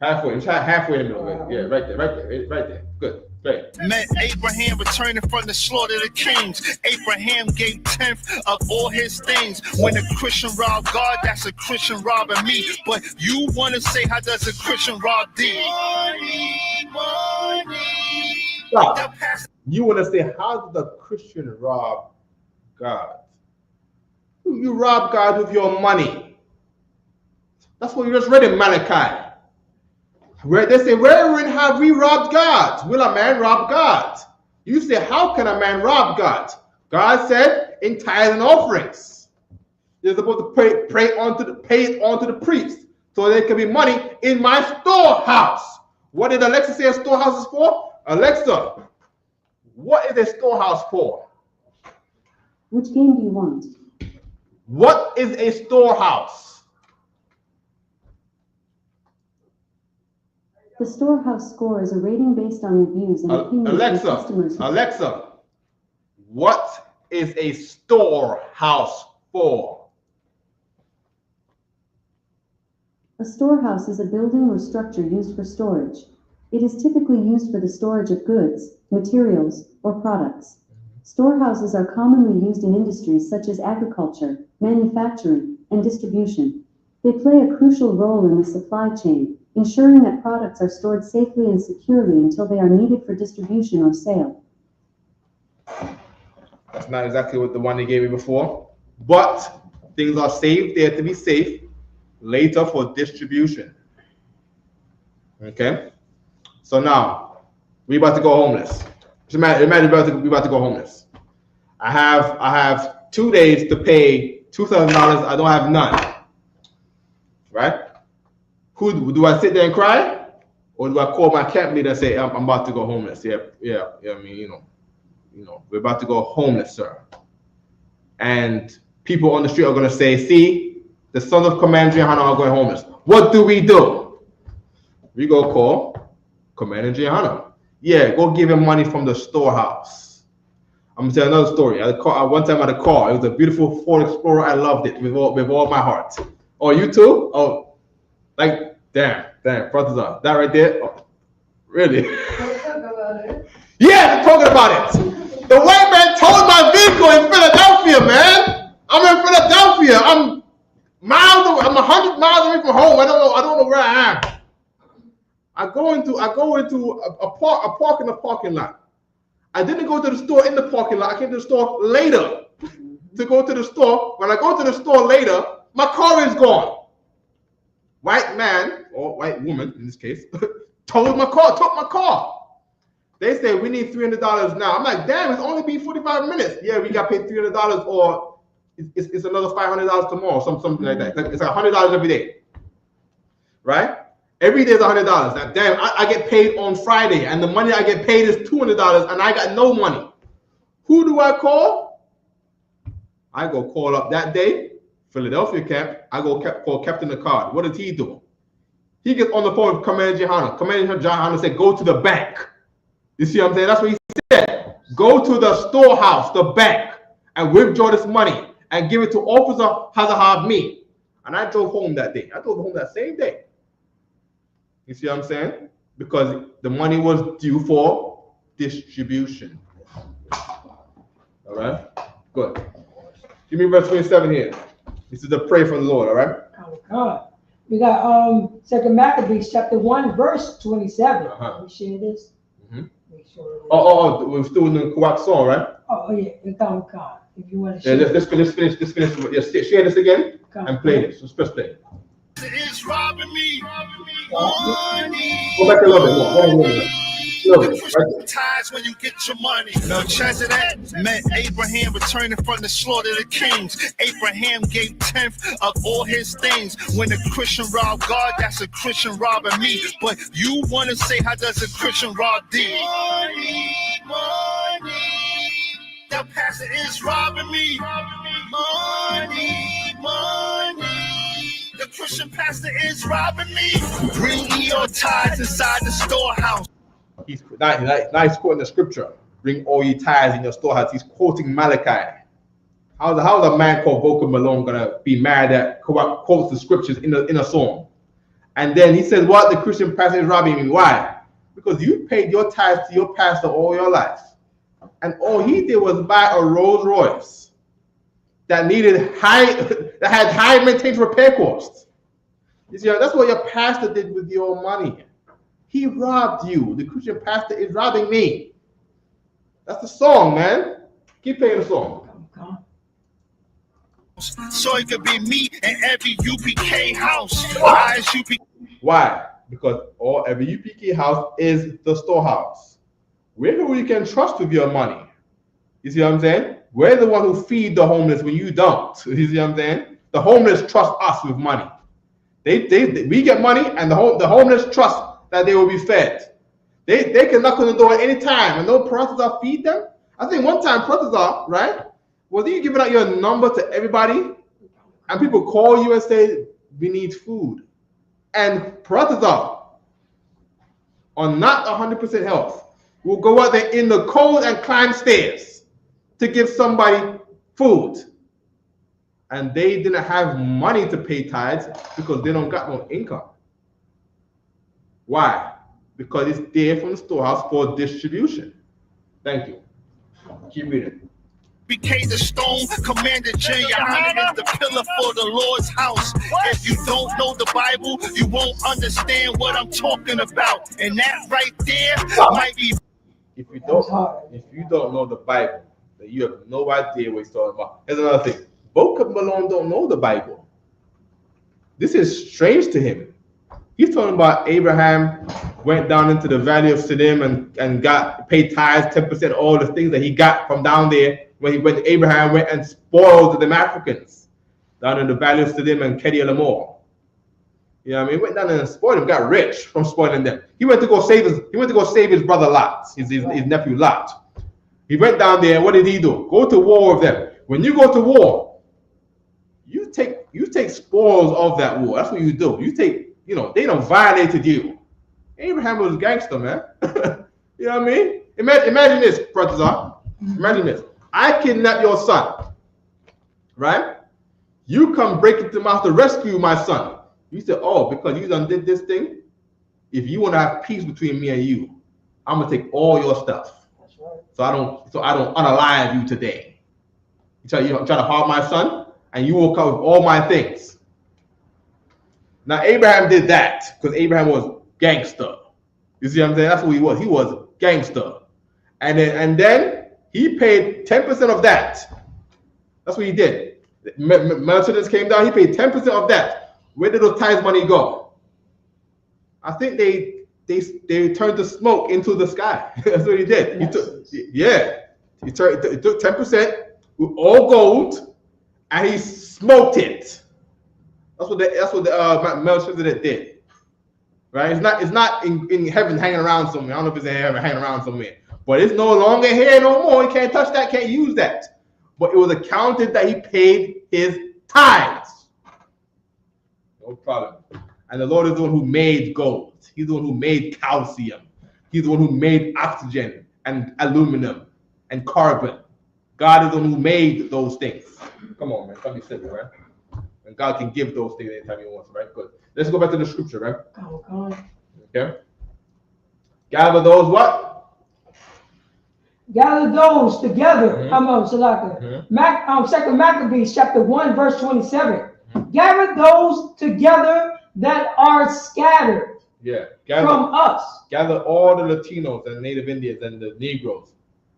S3: Halfway. Try halfway in the middle. Yeah, right there. Good. Play.
S5: Met Abraham returning from the slaughter of the kings. Abraham gave 10th of all his things. When a Christian rob God, that's a Christian robbing me. But you want to say, how does a Christian rob thee? Money.
S3: Stop. You want to say, how does a Christian rob God? You rob God with your money. That's what you just read in Malachi. Where they say, wherein have we robbed God? Will a man rob God? You say, how can a man rob God? God said, in tithes and offerings. You're supposed to pay it onto the priest, so there can be money in my storehouse. What did Alexa say a storehouse is for? Alexa, what is a storehouse for?
S2: Which game do you want?
S3: What is a storehouse?
S2: The storehouse score is a rating based on reviews and opinions from customers.
S3: Alexa, what is a storehouse for?
S2: A storehouse is a building or structure used for storage. It is typically used for the storage of goods, materials, or products. Storehouses are commonly used in industries such as agriculture, manufacturing, and distribution. They play a crucial role in the supply chain, ensuring that products are stored safely and securely until they are needed for distribution or sale.
S3: That's not exactly what the one they gave me before, but things are saved there to be safe later for distribution. Okay, so now we about to go homeless. Imagine we about to go homeless. I have 2 days to pay $2,000. I don't have none. Right? Who do I sit there and cry, or do I call my camp leader and say I'm about to go homeless? Yeah. I mean, you know, we're about to go homeless, sir. And people on the street are going to say, see, the sons of Commander Johanna are going homeless. What do? We go call Commander Johanna. Yeah, go give him money from the storehouse. I'm going to tell another story. One time at a car, it was a beautiful Ford Explorer. I loved it with all my heart. Oh, you too? Oh, like, damn, brother, that right there? Oh, really?
S4: Let's talk about it.
S3: Yeah, talking about it. The white man towed my vehicle in Philadelphia, man. I'm in Philadelphia. I'm 100 miles away from home. I don't know where I am. I go into a park in the parking lot. I didn't go to the store in the parking lot. I came to the store later to go to the store. When I go to the store later, my car is gone. White man, or white woman in this case, took my car. They say we need $300 now. I'm like, damn, it's only been 45 minutes. Yeah, we got paid $300, or it's another $500 tomorrow, something like that. It's like $100 every day, right? Every day is $100. Now, damn, I get paid on Friday, and the money I get paid is $200, and I got no money. Who do I call? I go call up that day, Philadelphia camp. I go call Captain Nicard. What does he do? He gets on the phone with Commander Johanna. Commander Johanna said, go to the bank. You see what I'm saying? That's what he said. Go to the storehouse, the bank, and withdraw this money and give it to Officer Hazahab me. And I drove home that day. I drove home that same day. You see what I'm saying? Because the money was due for distribution. All right? Good. Give me verse 27 here. This is the prayer from the Lord, all right?
S1: Chaanakah. We got 2 Maccabees chapter 1, verse 27.
S3: Uh-huh.
S1: We share this.
S3: Mm-hmm.
S1: Make sure.
S3: We're still in the Kawak song, right?
S1: Oh yeah, the Chaanakah. If you want to share.
S3: Yeah, let's finish. Yeah, share this again and play this. Let's play it.
S5: It's robbing me. Money.
S3: Go back a little bit more. Go a little bit. Right.
S5: Ties when you get your money. Melchizedek met Abraham returning from the slaughter of the kings. Abraham gave 10th of all his things. When a Christian rob God, that's a Christian robbing me. But you want to say, how does a Christian rob thee? Money. The pastor is robbing me. Money. The Christian pastor is robbing me. Bring your tithes inside the storehouse.
S3: He's nice quoting the scripture. Bring all your tithes in your storehouse. He's quoting Malachi. How's a man called Vocal Malone gonna be mad that quotes the scriptures in a song? And then he says, what? The Christian pastor is robbing me. Why? Because you paid your tithes to your pastor all your life. And all he did was buy a Rolls Royce that had high maintenance repair costs. You see, that's what your pastor did with your money. He robbed you. The Christian pastor is robbing me. That's the song, man. Keep playing the song.
S5: So it could be me and every UPK house.
S3: Why? Because every UPK house is the storehouse. We're who you can trust with your money. You see what I'm saying? We're the one who feed the homeless when you don't. You see what I'm saying? The homeless trust us with money. We get money, and the homeless trust that they will be fed. They can knock on the door at any time, and no Paratazar feed them. I think one time Paratazar, right? Was you giving out your number to everybody, and people call you and say, we need food. And Paratazar, on not 100% health, will go out there in the cold and climb stairs to give somebody food. And they didn't have money to pay tithes because they don't got no income. Why? Because it's there from the storehouse for distribution. Thank you. Keep reading.
S5: became the stone. Commander Junior Highness is the pillar for the Lord's house. If you don't know the Bible, you won't understand what I'm talking about. And that right there might be.
S3: If you don't know the Bible, then you have no idea what he's talking about. Here's another thing. Boca Malone don't know the Bible. This is strange to him. He's talking about Abraham went down into the valley of Siddim and paid tithes, 10%, all the things that he got from down there when Abraham went and spoiled them Africans down in the valley of Siddim and Kedi Lamor. You know what I mean? He went down there and spoiled them, got rich from spoiling them. He went to go save his brother Lot, his nephew Lot. He went down there, and what did he do? Go to war with them. When you go to war, you take spoils of that war. That's what you do. You take, they done violated you. Abraham was a gangster, man. You know what I mean? Imagine this, brothers. Imagine this. I kidnap your son, right? You come break into my house to rescue my son. You said, oh, because you done did this thing, if you want to have peace between me and you, I'm gonna take all your stuff. That's right. So I don't unalive you today. You try to harm my son, and you will come with all my things. Now Abraham did that because Abraham was gangster. You see what I'm saying? That's what he was. He was gangster. And then he paid 10% of that. That's what he did. Melchizedek came down, he paid 10% of that. Where did those tithes money go? I think they turned the smoke into the sky. That's what he did. He took 10% with all gold and he smoked it. That's what Melchizedek did. Right? It's not in heaven hanging around somewhere. I don't know if it's in heaven hanging around somewhere. But it's no longer here no more. He can't touch that, can't use that. But it was accounted that he paid his tithes. No problem. And the Lord is the one who made gold. He's the one who made calcium. He's the one who made oxygen and aluminum and carbon. God is the one who made those things. Come on, man. Come be simple, right? And God can give those things anytime he wants, right? Good. Let's go back to the scripture, right? Okay. Gather those what?
S1: Gather those together. Chaanakah. Second Maccabees chapter 1 verse 27. Gather those together that are scattered from us.
S3: Gather all the Latinos and Native Indians and the Negroes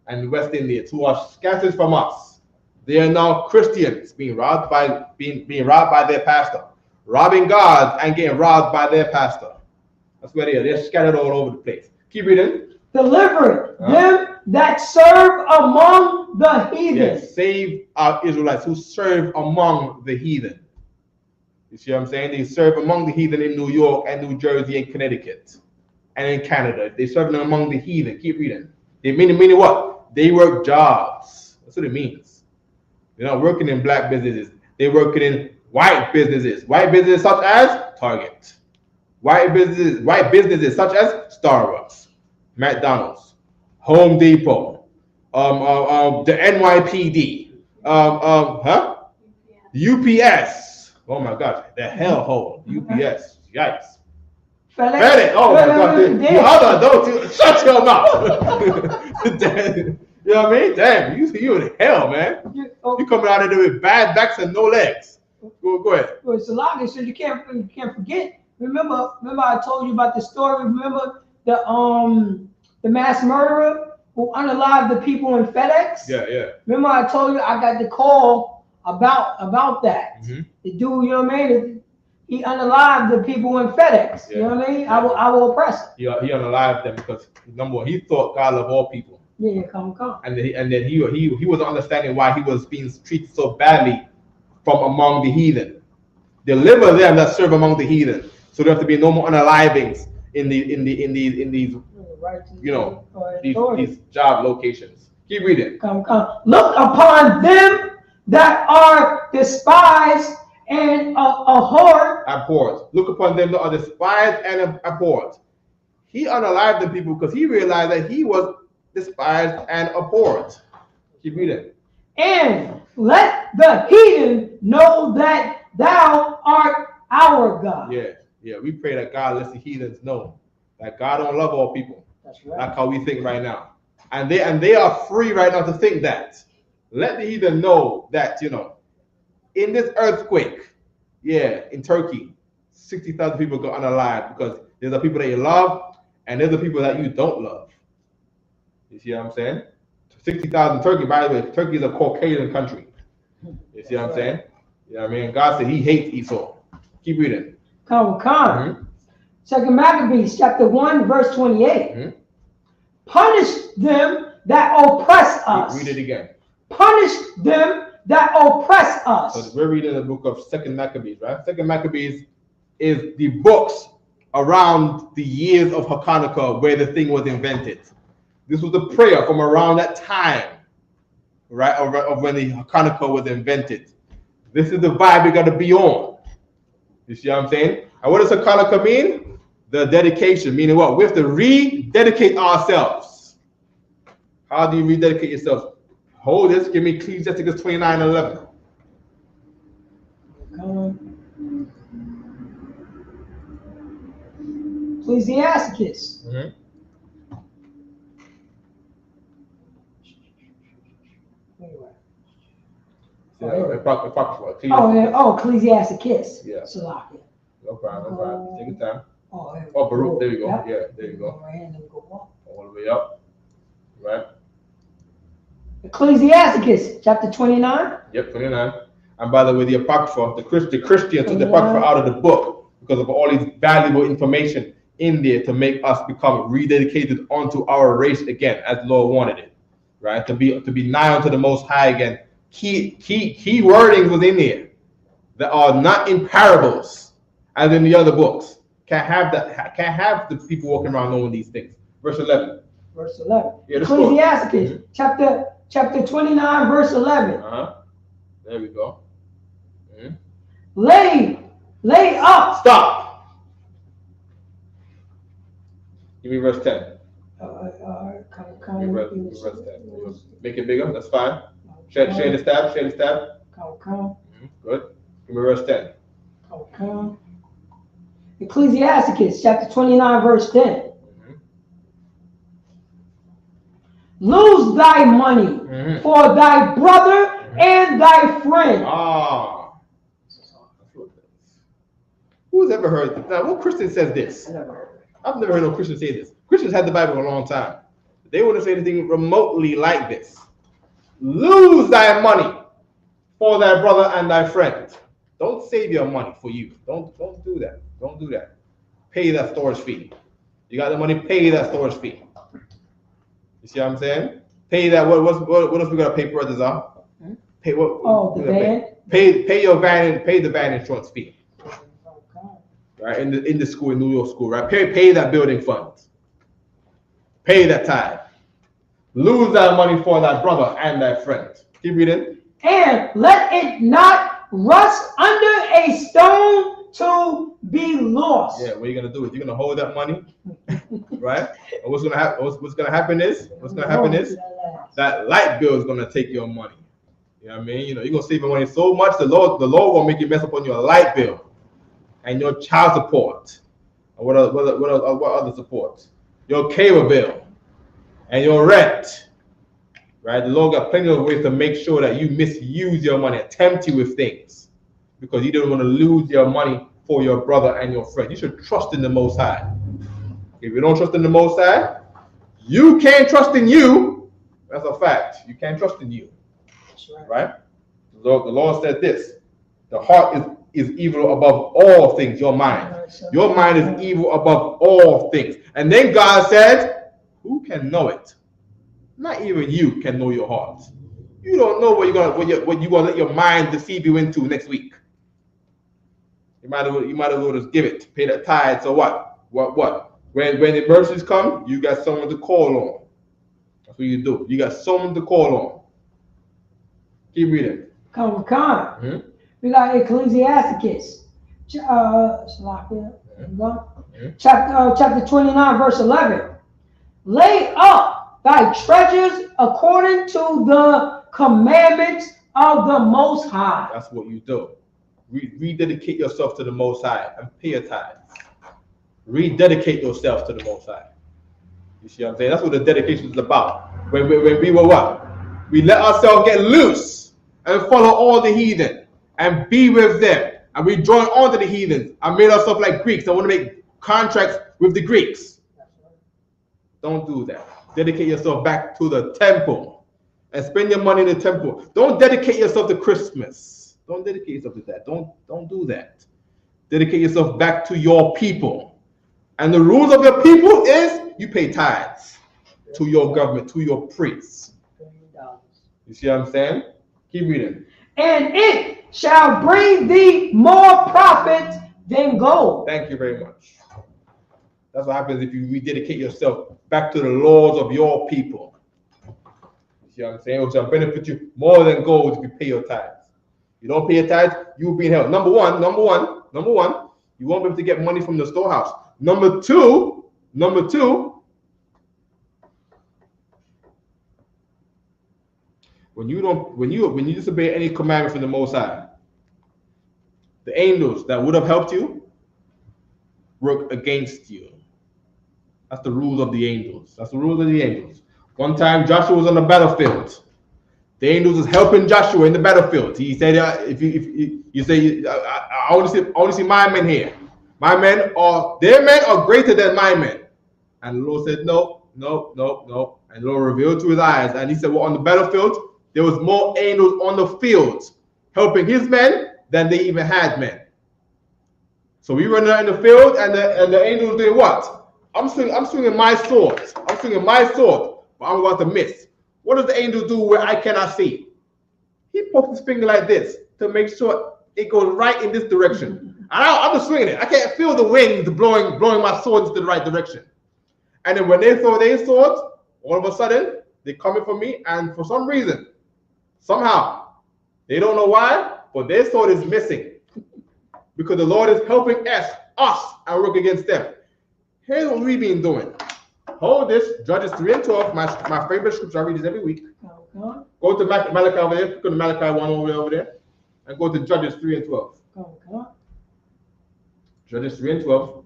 S3: and the West Indians who are scattered from us. They are now Christians being robbed by their pastor, robbing God and getting robbed by their pastor. That's where they are. They're scattered all over the place. Keep reading.
S1: Deliver them that serve among the heathen.
S3: Yes, save our Israelites who serve among the heathen. You see what I'm saying? They serve among the heathen in New York and New Jersey and Connecticut and in Canada. They serve among the heathen. Keep reading. They meaning what? They work jobs. That's what it means. They're not working in black businesses. They're working in white businesses. White businesses such as Target. White businesses such as Starbucks, McDonald's, Home Depot, the NYPD, UPS. Oh my God, the hellhole, UPS, yikes. FedEx. Oh my God, don't shut your mouth. You know what I mean? Damn, you in hell, man. You coming out of there with bad backs and no legs. Go ahead.
S1: Well, it's a lot. So you can't forget. Remember I told you about the story. Remember the mass murderer who unalived the people in FedEx?
S3: Yeah.
S1: Remember I told you I got the call about that.
S3: Mm-hmm.
S1: The dude, you know what I mean? He unalived the people in FedEx. You know what I mean? I will oppress him.
S3: He unalived them because number one, he thought God loved all people.
S1: Yeah, come.
S3: And then he wasn't understanding why he was being treated so badly from among the heathen. Deliver them that serve among the heathen, so there have to be no more unalivings in these these job locations. Keep reading.
S1: Come. Look upon them that are despised and abhorred.
S3: Look upon them that are despised and abhorred. He unalived the people because he realized that he was despised and abhorred. Keep reading.
S1: And let the heathen know that thou art our God.
S3: Yeah. We pray that God lets the heathens know that God don't love all people.
S1: That's right.
S3: That's how we think right now. And they are free right now to think that. let the heathen know that, you know, in this earthquake, yeah, in Turkey, 60,000 people got unalive because there's the people that you love and there's the people that you don't love. You see what I'm saying? 60,000 Turkey, by the way, Turkey is a Caucasian country. You see what I'm saying? You know what I mean? God said he hates Esau. Keep reading.
S1: Come. Second Maccabees, chapter 1, verse 28. Punish them that oppress us.
S3: Read it again.
S1: Punish them that oppress us.
S3: So we're reading the book of Second Maccabees, right? Second Maccabees is the books around the years of Chaanakah where the thing was invented. This was the prayer from around that time, right? Of when the Chaanakah was invented. This is the vibe we got to be on. You see what I'm saying? And what does Chaanakah mean? The dedication, meaning what? We have to rededicate ourselves. How do you rededicate yourself? Hold this. Give me Ecclesiastes 29:11.
S1: Ecclesiasticus. Ecclesiasticus.
S3: Yeah.
S1: Salakia.
S3: No problem. Take your time. Baruch. There you go.
S1: Yep.
S3: Yeah, there you go.
S1: Go
S3: All the way up. Right?
S1: Ecclesiasticus, chapter 29.
S3: Yep, 29. And by the way, the Apocrypha, the Christians took the Apocrypha out of the book because of all these valuable information in there to make us become rededicated unto our race again, as the Lord wanted it. Right? To be nigh unto the Most High again. Key wordings was in there that are not in parables as in the other books. Can't have the people walking around knowing these things. Verse 11. Yeah,
S1: Ecclesiasticus, chapter 29, verse 11.
S3: There we go.
S1: Lay up.
S3: Stop. Give me verse 10. Give me verse 10. Make it bigger. That's fine. Share the stab. Good. Give me verse 10.
S1: Ecclesiasticus, chapter 29, verse 10. Lose thy money for thy brother and thy friend.
S3: Who's ever heard this? Now, what Christian says this? I've never heard no Christian say this. Christians had the Bible for a long time. They wouldn't say anything remotely like this. Lose thy money for thy brother and thy friend. Don't save your money for you. Don't do that. Don't do that. Pay that storage fee. You got the money, pay that storage fee. You see what I'm saying? Pay that. What else we gotta pay, brothers? Pay what?
S1: The van.
S3: Pay your van. Pay the van insurance fee. Right, in the school, in New York school, right? Pay that building fund. Pay that tithe. Lose that money for thy brother and thy friend. Keep reading.
S1: And let it not rust under a stone to be lost.
S3: Yeah, what you're gonna do is you're gonna hold that money, right? And what's gonna happen is that light bill is gonna take your money. You know what I mean? You know, you're gonna save your money so much the Lord won't make you mess up on your light bill and your child support. Or what other support? Your cable bill and your rent. Right? The Lord got plenty of ways to make sure that you misuse your money, tempt you with things. Because you don't want to lose your money for your brother and your friend. You should trust in the Most High. If you don't trust in the Most High, you can't trust in you. That's a fact. You can't trust in you.
S1: That's
S3: right? The Lord said this. The heart is evil above all things, your mind. Your mind is evil above all things. And then God said, who can know it? Not even you can know your heart. You don't know what you're gonna let your mind deceive you into next week. You might as well just give it, pay that tithe. So what? When the emergencies come, you got someone to call on. That's what you do. You got someone to call on. Keep reading.
S1: Come. We got Ecclesiasticus, chapter 29, verse 11. Lay up thy treasures according to the commandments of the Most High.
S3: That's what you do. Rededicate yourself to the Most High and pay your tithe. Rededicate yourself to the Most High. You see what I'm saying? That's what the dedication is about. When we were what? We let ourselves get loose and follow all the heathen and be with them. And we join on to the heathens and made ourselves like Greeks. I want to make contracts with the Greeks. Don't do that. Dedicate yourself back to the temple and spend your money in the temple. Don't dedicate yourself to Christmas. Don't dedicate yourself to that. Don't do that. Dedicate yourself back to your people. And the rules of your people is you pay tithes to your government, to your priests. You see what I'm saying? Keep reading.
S1: And it shall bring thee more profit than gold.
S3: Thank you very much. That's what happens if you rededicate yourself back to the laws of your people. You see what I'm saying? It shall benefit you more than gold if you pay your tithes. You don't pay your tithes, you will be in hell. Number one, you won't be able to get money from the storehouse. Number two, when you disobey any commandment from the Most High, the angels that would have helped you work against you. That's the rules of the angels. That's the rules of the angels. One time Joshua was on the battlefield. The angels was helping Joshua in the battlefield. He said, "If you say, I want to see my men here. Their men are greater than my men." And the Lord said, "No." And the Lord revealed to his eyes, and he said, "Well, on the battlefield, there was more angels on the field helping his men than they even had men." So we run out in the field, and the angels did what? I'm swinging my sword. But I'm about to miss. What does the angel do where I cannot see? He pokes his finger like this to make sure it goes right in this direction. And I'm just swinging it. I can't feel the wind blowing my sword into the right direction. And then when they throw their swords, all of a sudden, they're coming for me, and for some reason, somehow, they don't know why, but their sword is missing. Because the Lord is helping us and work against them. Here's what we've been doing. Hold this, Judges 3 and 12, my favorite scripture. I read this every week. Go to Malachi over there, go to Malachi 1 over there, and go to Judges 3 and 12. Judges 3 and 12.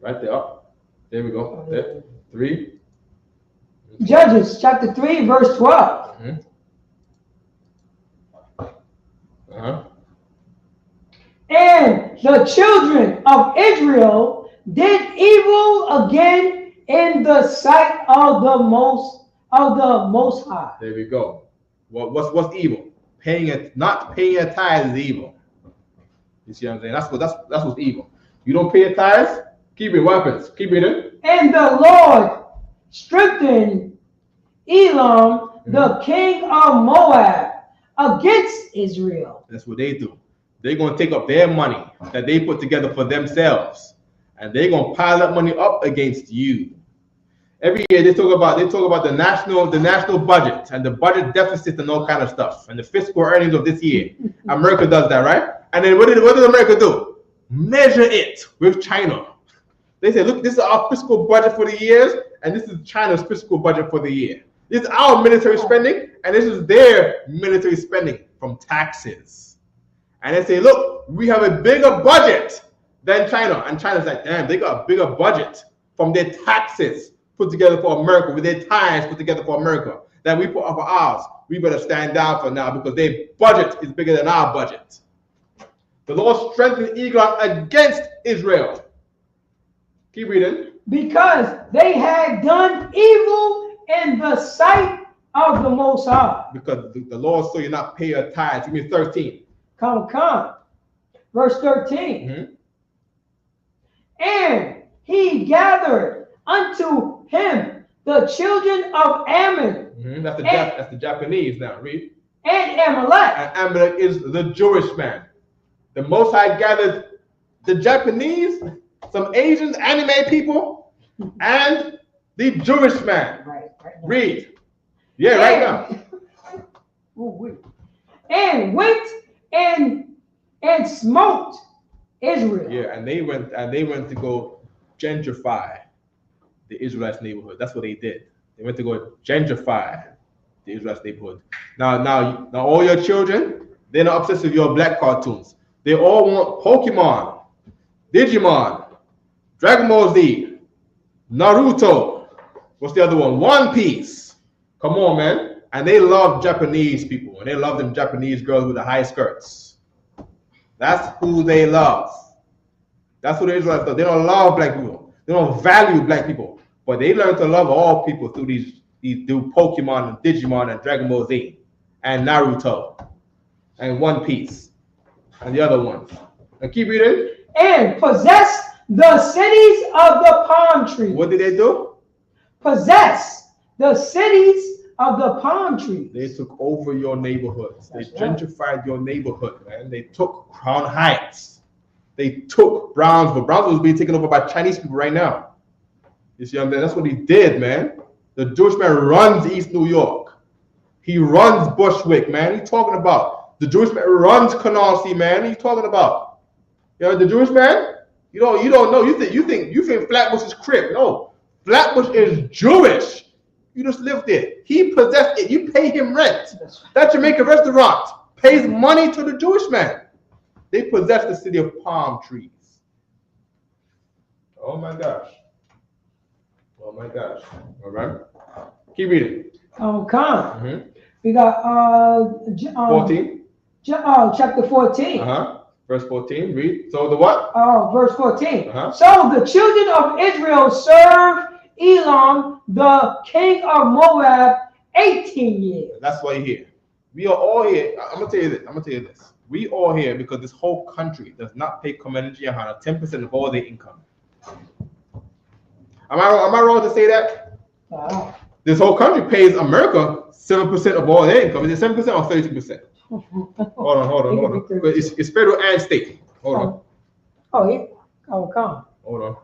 S3: Right there, up. There we go. There. 3.
S1: Judges chapter 3, verse 12. And the children of Israel did evil again in the sight of the Most High.
S3: There we go. What's evil? Not paying a tithe is evil. You see what I'm saying? That's what's evil. You don't pay a tithe, keep it. What happens? Keep it in.
S1: And the Lord strengthened Elam, the king of Moab, against Israel.
S3: That's what they do. They're going to take up their money that they put together for themselves, and they're going to pile that money up against you. Every year they talk about the national budget and the budget deficit and all kind of stuff and the fiscal earnings of this year. America does that, right? And then what does America do? Measure it with China. They say, look, this is our fiscal budget for the years, and this is China's fiscal budget for the year. This is our military spending, and this is their military spending from taxes. And they say, look, we have a bigger budget than China. And China's like, damn, they got a bigger budget from their taxes put together for America, with their tithes put together for America, that we put up for ours. We better stand down for now because their budget is bigger than our budget. The Lord strengthened Eglon against Israel. Keep reading.
S1: Because they had done evil in the sight of the Most High.
S3: Because the Lord saw you not pay your tithes. Give me 13.
S1: Come. Verse 13. And he gathered unto him the children of Ammon.
S3: That's the Japanese now. Read.
S1: And Amalek.
S3: And Amalek is the Jewish man. The Most High gathered the Japanese, some Asians, anime people, and the Jewish man. Right Read. Yeah, right now.
S1: And went and smote Israel.
S3: Yeah, and they went to go gentrify the Israelites' neighborhood. That's what they did. They went to go gentrify the Israelites' neighborhood. Now all your children, they're not obsessed with your black cartoons. They all want Pokemon, Digimon, Dragon Ball Z, Naruto, What's the other one? One Piece. Come on, man. And they love Japanese people, and they love them Japanese girls with the high skirts. That's who they love. That's who the Israelites love. They don't love black people. They don't value black people. But they learn to love all people through these Pokemon and Digimon and Dragon Ball Z and Naruto and One Piece and the other ones. And keep reading.
S1: And possess the cities of the palm trees.
S3: What did they do?
S1: Possess the cities of the palm trees.
S3: They took over your neighborhoods. They
S1: That's right.
S3: gentrified your neighborhood, man. They took Crown Heights. They took Brownsville. Brownsville is being taken over by Chinese people right now. You see what I'm saying? That's what he did, man. The Jewish man runs East New York. He runs Bushwick, man. He's talking about. The Jewish man runs Canarsie, man. He's talking about. You know, the Jewish man? You don't know. You think Flatbush is Crip. No. Flatbush is Jewish. You just live there. He possessed it. You pay him rent. That Jamaican restaurant pays money to the Jewish man. They possess the city of palm trees. Oh my gosh. Oh my gosh. All right. Keep reading.
S1: Come. We got
S3: 14.
S1: Chapter 14.
S3: Verse 14. Read. So the what?
S1: Verse 14. So the children of Israel served Elam, the king of Moab, 18 years.
S3: That's why you're here. We are all here. I'm gonna tell you this. We all here because this whole country does not pay Community Yohana 10% of all their income. Am I wrong to say that?
S1: Wow.
S3: This whole country pays America 7% of all their income. Is it 7% or 32%? Hold on. But it's federal and state. Hold on.
S1: Oh yeah. Come.
S3: Hold on.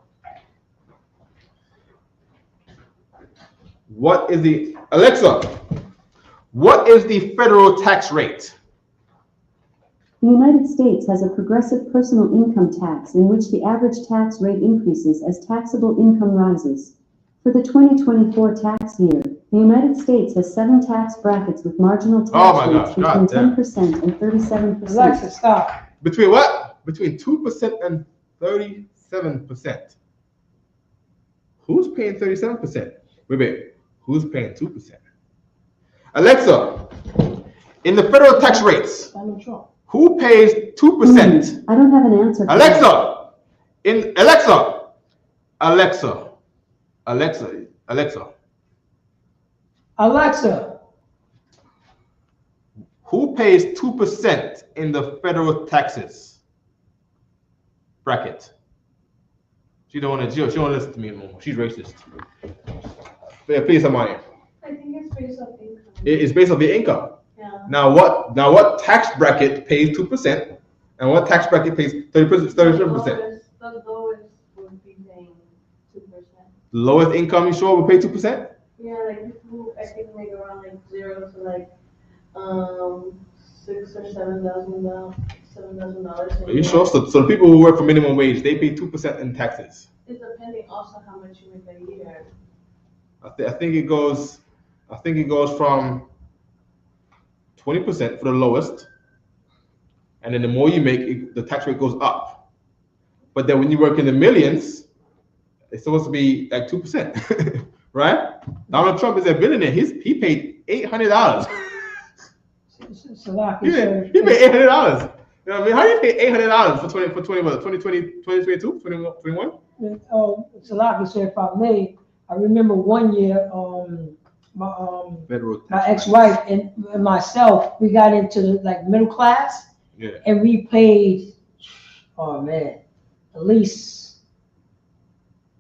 S3: What is the Alexa? What is the federal tax rate?
S2: The United States has a progressive personal income tax in which the average tax rate increases as taxable income rises. For the 2024 tax year, the United States has 7 tax brackets with marginal tax rates between 10% and 37%.
S1: Alexa, stop.
S3: Between what? Between 2% and 37%. Who's paying 37%? Wait. Who's paying 2%? Alexa, in the federal tax rates,
S1: Donald Trump.
S3: who pays 2%?
S2: I don't have an answer.
S3: Alexa, who pays 2% in the federal taxes bracket? She don't want to listen to me anymore. She's racist. Yeah, please, somebody.
S4: I think it's based on income.
S3: It's based on the income.
S4: Yeah.
S3: Now what tax bracket pays 2% and what tax bracket pays 37%?
S4: The lowest would be paying 2%.
S3: The lowest income you sure will pay 2%?
S4: Yeah, like people I think make around like $0 to like $6,000 or $7,000.
S3: Are you sure? So the people who work for minimum wage, they pay 2% in taxes.
S4: It's depending also how much you make a year.
S3: I think it goes from 20% for the lowest, and then the more you make, the tax rate goes up. But then when you work in the millions, it's supposed to be like 2%, right? Donald Trump is a billionaire. He paid $800.
S1: Salaki,
S3: He paid $800. You know what I mean? How do you pay $800 for 2022, 21?
S1: Salaki, sir, if I may, I remember one year, my ex-wife and myself, we got into like middle class, and we paid, at least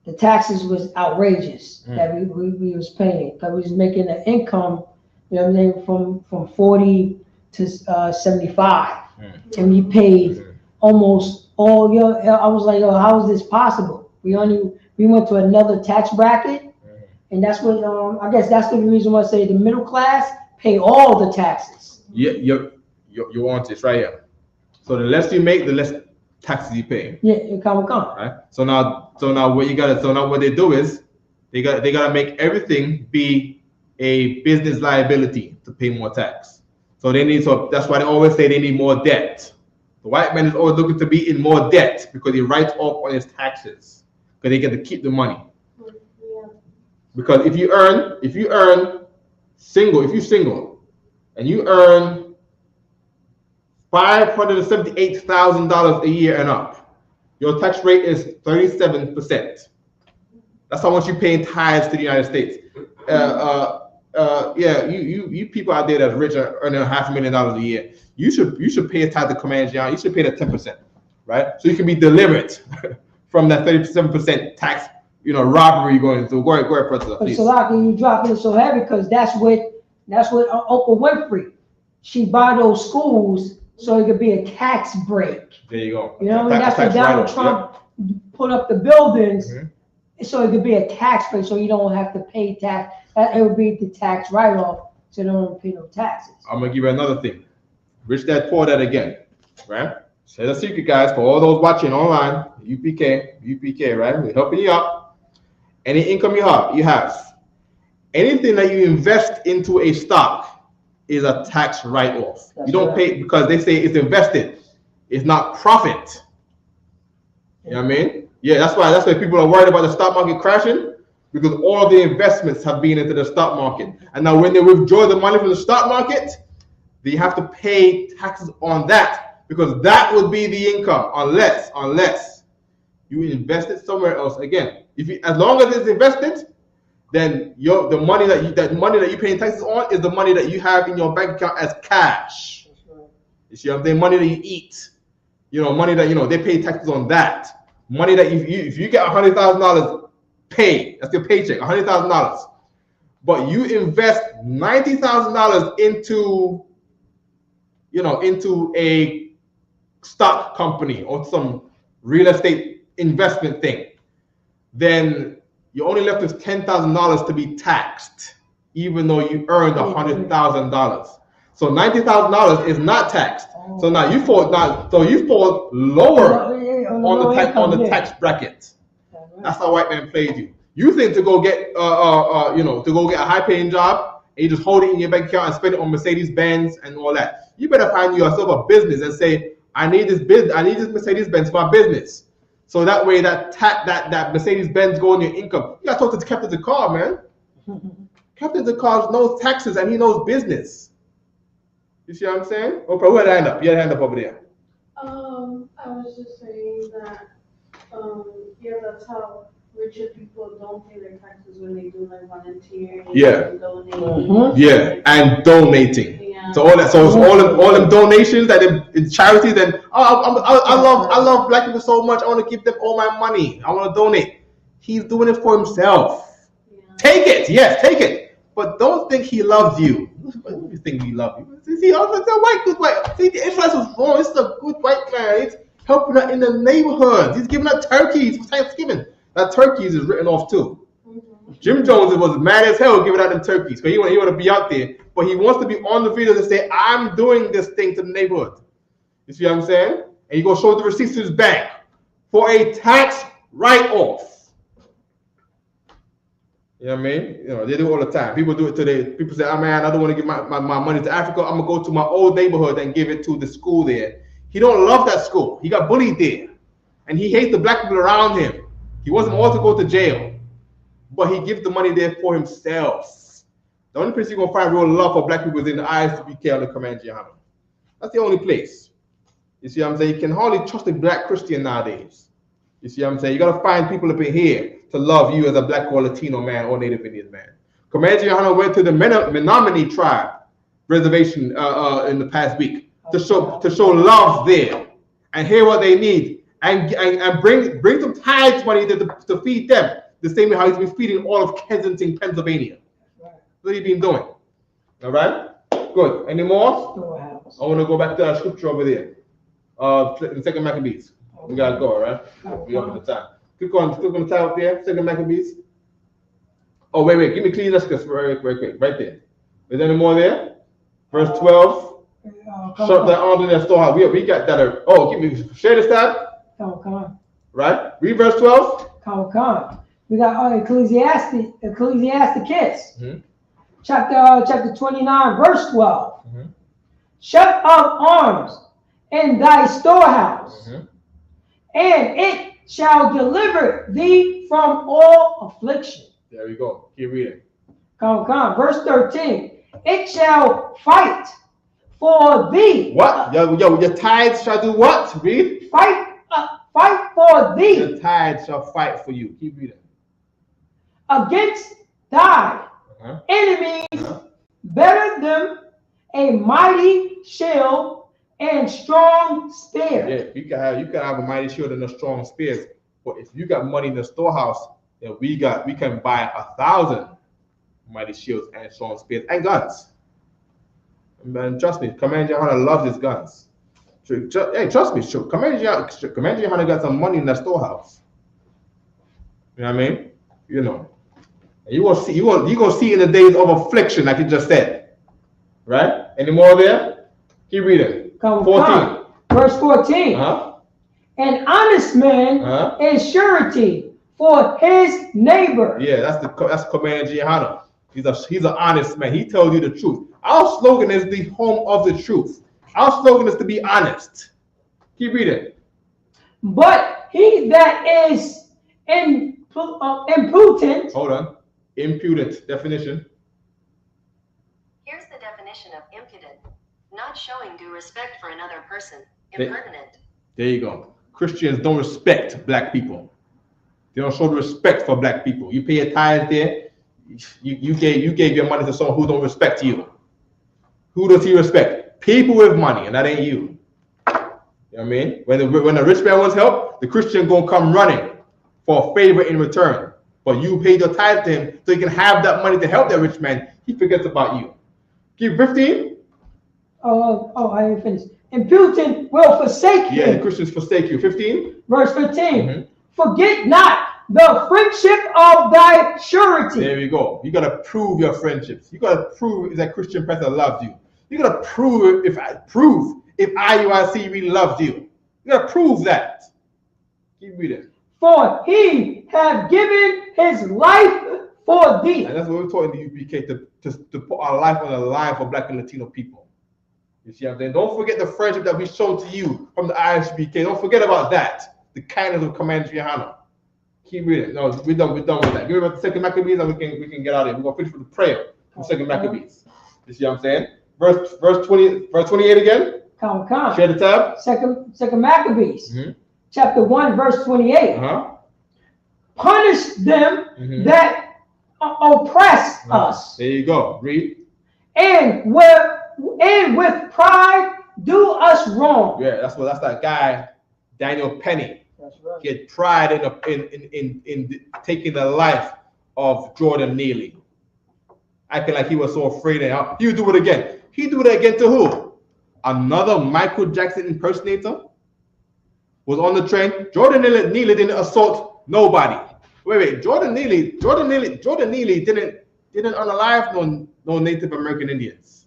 S1: the taxes was outrageous that we was paying, because we was making an income, you know what I'm saying, from 40 to 75, and we paid almost all. I was like, how is this possible? We went to another tax bracket. And that's what I guess that's the reason why I say the middle class pay all the taxes.
S3: Yeah, you're on this right here. So the less you make, the less taxes you pay.
S1: Yeah, it come.
S3: Right. So now what they do is they gotta make everything be a business liability to pay more tax. So that's why they always say they need more debt. The white man is always looking to be in more debt because he writes off on his taxes because they get to keep the money. Because if you earn single, and you earn $578,000 a year and up, your tax rate is 37%. That's how much you pay in tithes to the United States. Yeah, you people out there that's rich are earning $500,000 a year. You should pay a tithe to Command John. You should pay that 10%, right? So you can be delivered from that 37% tax, robbery going through. Go ahead, President, please.
S1: So like you dropping it so heavy because that's what Oprah Winfrey. She bought those schools so it could be a tax break.
S3: There you go.
S1: That's what Donald Trump put up the buildings. Mm-hmm. So it could be a tax break, so you don't have to pay tax. It would be the tax write-off, so you don't pay no taxes.
S3: I'm gonna give you another thing. Rich Dad Poor Dad again, right? Say the secret, guys, for all those watching online. UPK, right? We're helping you out. Any income you have, anything that you invest into a stock is a tax write-off. You don't pay because they say it's invested. It's not profit. You know what I mean? Yeah, that's why people are worried about the stock market crashing, because all the investments have been into the stock market. And now when they withdraw the money from the stock market, they have to pay taxes on that, because that would be the income unless you invest it somewhere else. Again, as long as it's invested, then the money that you pay taxes on is the money that you have in your bank account as cash. You see what I'm saying? Money that you eat. Money that they pay taxes on that. Money that if you get $100,000 paid, that's your paycheck, $100,000. But you invest $90,000 into a stock company or some real estate investment thing, then you're only left with $10,000 to be taxed, even though you earned $100,000. So $90,000 is not taxed. So now you fall lower on the tax bracket. That's how white man played you. You think to go get a high paying job and you just hold it in your bank account and spend it on Mercedes Benz and all that. You better find yourself a business and say, I need this Mercedes Benz for my business. So that way that Mercedes Benz go on your income. You gotta talk to the captain of the car, man. Captain of the car knows taxes and he knows business. You see what I'm saying? Oprah, who had a hand up? You had a hand up over there.
S4: I was just saying that, that's how richer people don't pay their taxes when they do like volunteering.
S3: Yeah.
S4: Donating.
S3: Yeah, and donating.
S4: Yeah.
S3: So it's all them donations that in charities and I love black people so much. I want to give them all my money. I want to donate. He's doing it for himself. Yeah. Take it, yes, take it. But don't think he loves you. What do you think he loves you? See, it's a good white. See, the influence was wrong. It's a good white man. He's helping out in the neighborhoods. He's giving out turkeys for Thanksgiving. That turkeys is written off too. Mm-hmm. Jim Jones was mad as hell giving out them turkeys because he want to be out there, but he wants to be on the video to say, I'm doing this thing to the neighborhood. You see what I'm saying? And he go show the receipts to his bank for a tax write-off. You know what I mean? They do it all the time. People do it today. People say, man, I don't want to give my money to Africa. I'm going to go to my old neighborhood and give it to the school there. He don't love that school. He got bullied there. And he hates the black people around him. He wasn't allowed to go to jail. But he gives the money there for himself. The only place you're going to find real love for black people is in the Isupk on the Command Jihad. That's the only place. You see what I'm saying? You can hardly trust a black Christian nowadays. You see what I'm saying? You got to find people up in here to love you as a black or Latino man or Native Indian man. Comanche Johanna went to the Menominee tribe reservation in the past week to show love there and hear what they need and bring some tithes money to feed them the same way how he's been feeding all of Kensington, Pennsylvania. That's what he's been doing. All right? Good. Any more? I want to go back to our scripture over there. In 2 Maccabees. We got to go, all right? We up at the time. Click on the tab up there, 2 Maccabees. Oh, wait. Give me Ecclesiastes very quick. Right there. Is there any more there? Verse 12. Shut that arms in that storehouse. We got that. Give me, share this tab.
S1: Come on.
S3: Right? Read verse 12.
S1: Come on. We got Ecclesiasticus.
S3: Mm-hmm.
S1: Chapter 29, verse 12.
S3: Mm-hmm.
S1: Shut up arms in thy storehouse,
S3: mm-hmm.
S1: and it shall deliver thee from all affliction.
S3: There we go. Keep reading.
S1: Come. Verse 13. It shall fight for thee.
S3: What? Your tithes shall do what? Read.
S1: Fight for thee.
S3: The tithes shall fight for you. Keep reading.
S1: Against thy enemies, better them a mighty shield and strong spear.
S3: Yeah, you can have a mighty shield and a strong spears. But if you got money in the storehouse, then we can buy 1,000 mighty shields and strong spears and guns. Man, trust me, Commander Johanna loves his guns. Hey, trust me, Commander Johanna got some money in that storehouse. You know what I mean? You know. And you gonna see in the days of affliction, like you just said. Right? Any more there? Keep reading. 14.
S1: Verse 14. An honest man is surety for his neighbor.
S3: Yeah, that's Commander Johanna. He's an honest man. He tells you the truth. Our slogan is the home of the truth. Our slogan is to be honest. Keep reading.
S1: But he that is impudent.
S3: Hold on. Impudent definition.
S6: Here's the definition of impudent. Not showing due respect for another person. Impertinent.
S3: There you go. Christians don't respect black people. They don't show the respect for black people. You pay your tithes there. You gave your money to someone who don't respect you. Who does he respect? People with money, and that ain't you. You know what I mean? When the rich man wants help, the Christian gonna come running for a favor in return. But you paid your tithe to him so you can have that money to help that rich man. He forgets about you. Keep 15.
S1: I ain't finished. Impudent will forsake you.
S3: Yeah, the Christians forsake you. 15.
S1: Verse 15. Forget not the friendship of thy surety.
S3: There we go. You gotta prove your friendships. You gotta prove that Christian person loves you. You gotta prove if IUIC really loves you. You gotta prove that. Keep reading.
S1: For he have given his life for thee.
S3: And that's what we're taught in the UPK, to put our life on the line for Black and Latino people. You see what I'm saying? Don't forget the friendship that we showed to you from the ISBK. Don't forget about that. The kindness of Commander Johanna. Keep reading. No, we're done with that. Give me about the second Maccabees and we can get out of here. We're gonna finish with the prayer from second Maccabees. You see what I'm saying? Verse 28 again.
S1: Come.
S3: Share the tab.
S1: Second Maccabees. Chapter 1, verse 28. Punish them that oppress us.
S3: There you go. Read.
S1: And with pride do us wrong.
S3: Yeah, that's that guy, Daniel Penny.
S1: That's right.
S3: He had pride in taking the life of Jordan Neely. Acting like he was so afraid and he would do it again. He do it again to who? Another Michael Jackson impersonator was on the train. Jordan Neely didn't assault nobody. Wait. Jordan Neely didn't unalive no Native American Indians.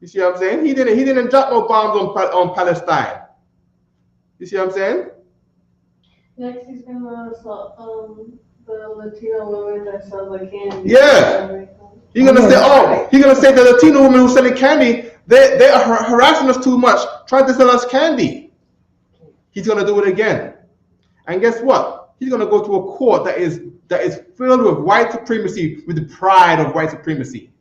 S3: You see what I'm saying? He didn't drop no bombs on Palestine. You see what I'm saying?
S4: Next, he's gonna assault the Latino women that sell the candy.
S3: Yeah. He's gonna say the Latino women who selling candy, they are harassing us too much, trying to sell us candy. He's gonna do it again. And guess what? He's gonna go to a court that is filled with white supremacy, with the pride of white supremacy.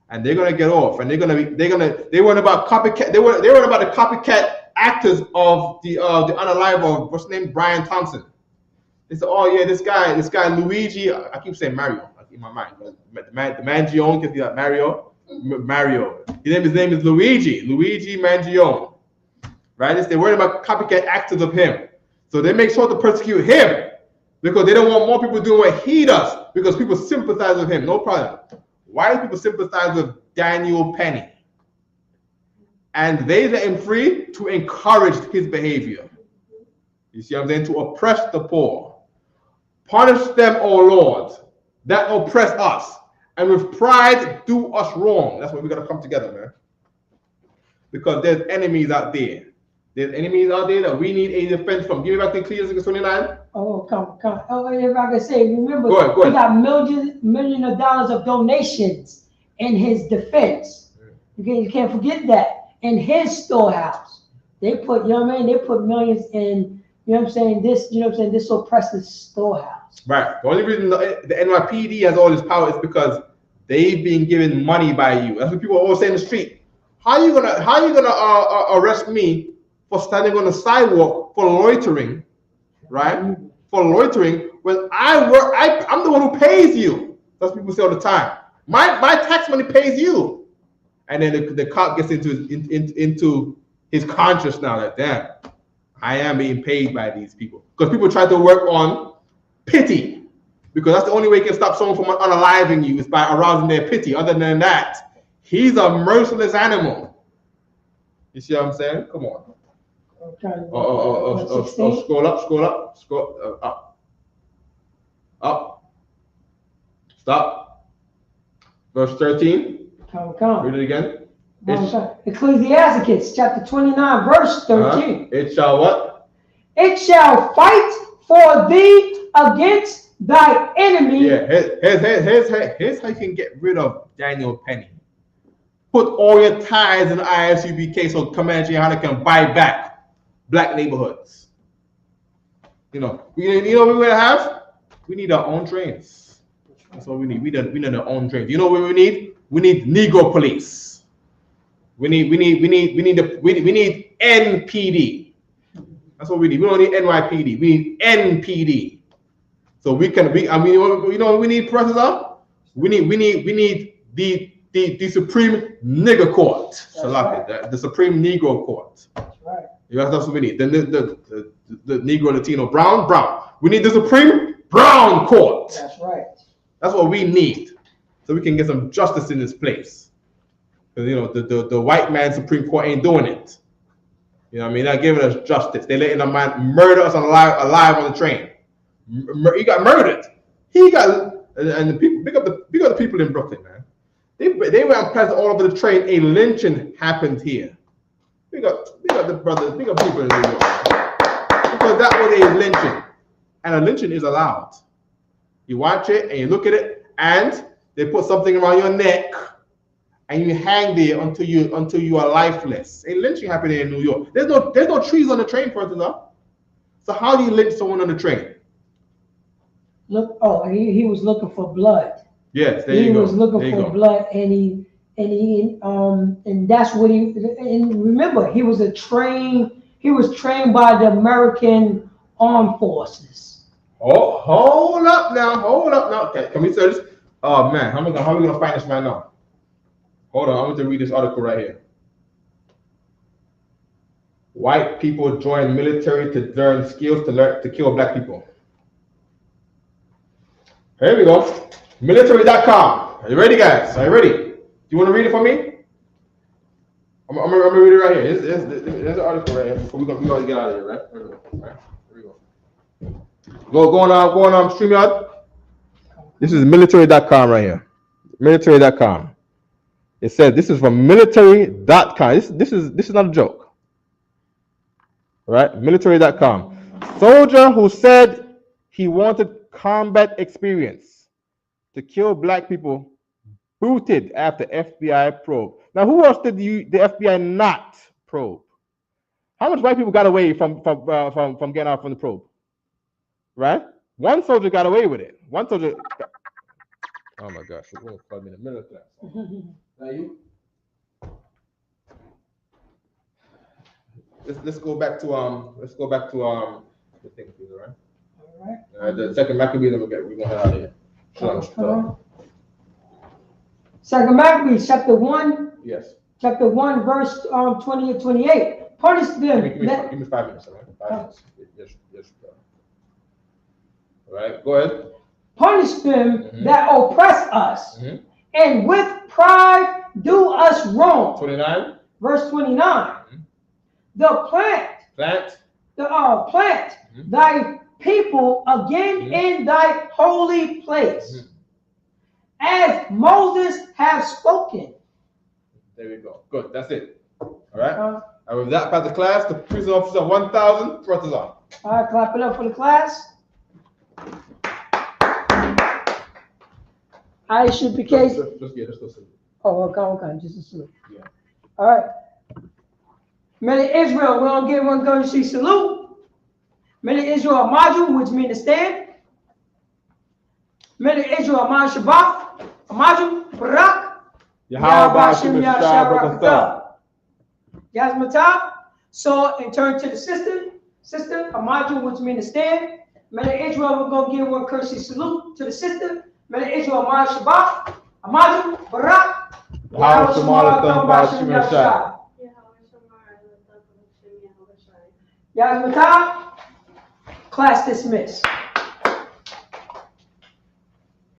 S3: And they're gonna get off, and they weren't about copycat. They weren't about the copycat actors of the unalive of what's his name, Brian Thompson. They said, oh yeah, this guy Luigi. I keep saying Mario in my mind, but the Mangione, because he's like Mario. His name is Luigi Mangione. Right? They worried about copycat actors of him, so they make sure to persecute him because they don't want more people doing what he does because people sympathize with him. No problem. White people sympathize with Daniel Penny, and they let him free to encourage his behavior. You see what I'm saying? To oppress the poor. Punish them, O Lord, that oppress us, and with pride do us wrong. That's why we got to come together, man. Because there's enemies out there. There's enemies out there that we need a defense from. Give me back to Ecclesiastes 29.
S1: Oh, come. Oh, if I can say, remember,
S3: go ahead.
S1: he got millions of dollars of donations in his defense. You can't forget that. In his storehouse, they put, you know what I mean? They put millions in, you know what I'm saying? This oppressive storehouse.
S3: Right. The only reason the NYPD has all this power is because they've been given money by you. That's what people always say in the street. How you gonna arrest me for standing on the sidewalk for loitering, right? For loitering when I'm the one who pays you. That's what people say all the time. My tax money pays you, and then the cop gets into his conscience now that damn, I am being paid by these people, because people try to work on pity, because that's the only way you can stop someone from unaliving you is by arousing their pity. Other than that, he's a merciless animal. You see what I'm saying? Come on.
S1: Okay.
S3: Scroll up. Stop. Verse 13.
S1: Come.
S3: Read it again.
S1: Ecclesiasticus chapter 29, verse 13.
S3: It shall what?
S1: It shall fight for thee against thy enemy.
S3: Yeah, here's how you can get rid of Daniel Penny. Put all your ties in the ISUBK so Comanche Chaanakah can buy back black neighborhoods. You know what we're gonna have? We need our own trains. That's what we need. We need our own trains. You know what we need? We need Negro police. We need NPD. That's what we need. We don't need NYPD. We need NPD. So we can you know what we need, Professor? We need the Supreme Nigger Court. The Supreme Negro Court.
S1: That's right.
S3: That's what we need. Then the Negro, Latino, Brown. We need the Supreme Brown Court.
S1: That's right.
S3: That's what we need, so we can get some justice in this place. Because the white man Supreme Court ain't doing it. You know what I mean? They're not giving us justice. They're letting a man murder us alive on the train. He got murdered. And the people, big up the people in Brooklyn, man. They went past all over the train. A lynching happened here. Big up the brothers. Big up people in New York, because that was a lynching, and a lynching is allowed. You watch it and you look at it, and they put something around your neck, and you hang there until you are lifeless. A lynching happened in New York. There's no trees on the train, for instance. So how do you lynch someone on the train?
S1: Look, he was looking for blood.
S3: Yes, there you go.
S1: He was looking for blood, and that's what and remember, he was trained by the American Armed Forces.
S3: Oh, hold up now. Okay, can we say this? Oh man, how are we gonna find this man now? Hold on, I'm going to read this article right here. White people join military to learn skills to kill black people. Here we go. Military.com. Are you ready, guys? Are you ready? Do you want to read it for me? I'm gonna read it right here. There's an article right here. Before we gotta get out of here, right? Here we go. Going on StreamYard. This is military.com right here. Military.com. It says this is from military.com. This is not a joke. All right? Military.com. Soldier who said he wanted combat experience to kill black people booted after FBI probe. Now, who else did the FBI not probe? How much white people got away from getting out from the probe? Right? One soldier got away with it. One soldier. Oh my gosh! We're gonna call me in the middle of class. Now you. Let's go back to the thing, please. All right. The second Maccabees, we're gonna head out of here.
S1: Second Maccabees, chapter 1.
S3: Yes.
S1: Chapter 1, verse 20 and 28. Punish them.
S3: Give me 5 minutes. All right? 5 minutes. Yes. All right. Go ahead.
S1: Punish them that oppress us, and with pride do us wrong.
S3: 29.
S1: Verse 29. The plant thy people again in thy holy place, as Moses has spoken.
S3: There we go. Good. That's it. All right. And with that, part the class, the prison officer 1,000 brothers on.
S1: All right, clap it up for the class. I should be case.
S3: Let's go sleep.
S1: Oh, okay, just a salute.
S3: Yeah.
S1: All right. Men of Israel, we're going to give one courtesy salute. Men of Israel, module, which means to stand. Men of Israel, Amar Shabbat, Amaju, Barak,
S3: Yahweh Shem Yashab.
S1: Yasmatah. So, and turn to the sister, Amaju, which means stand. Men of Israel, we're going to give one courtesy salute to the sister. Men of Israel, Amar Shabbat, Amaju, Barak,
S3: Yahweh Shem Yashab.
S1: Yasmatah. Class dismissed.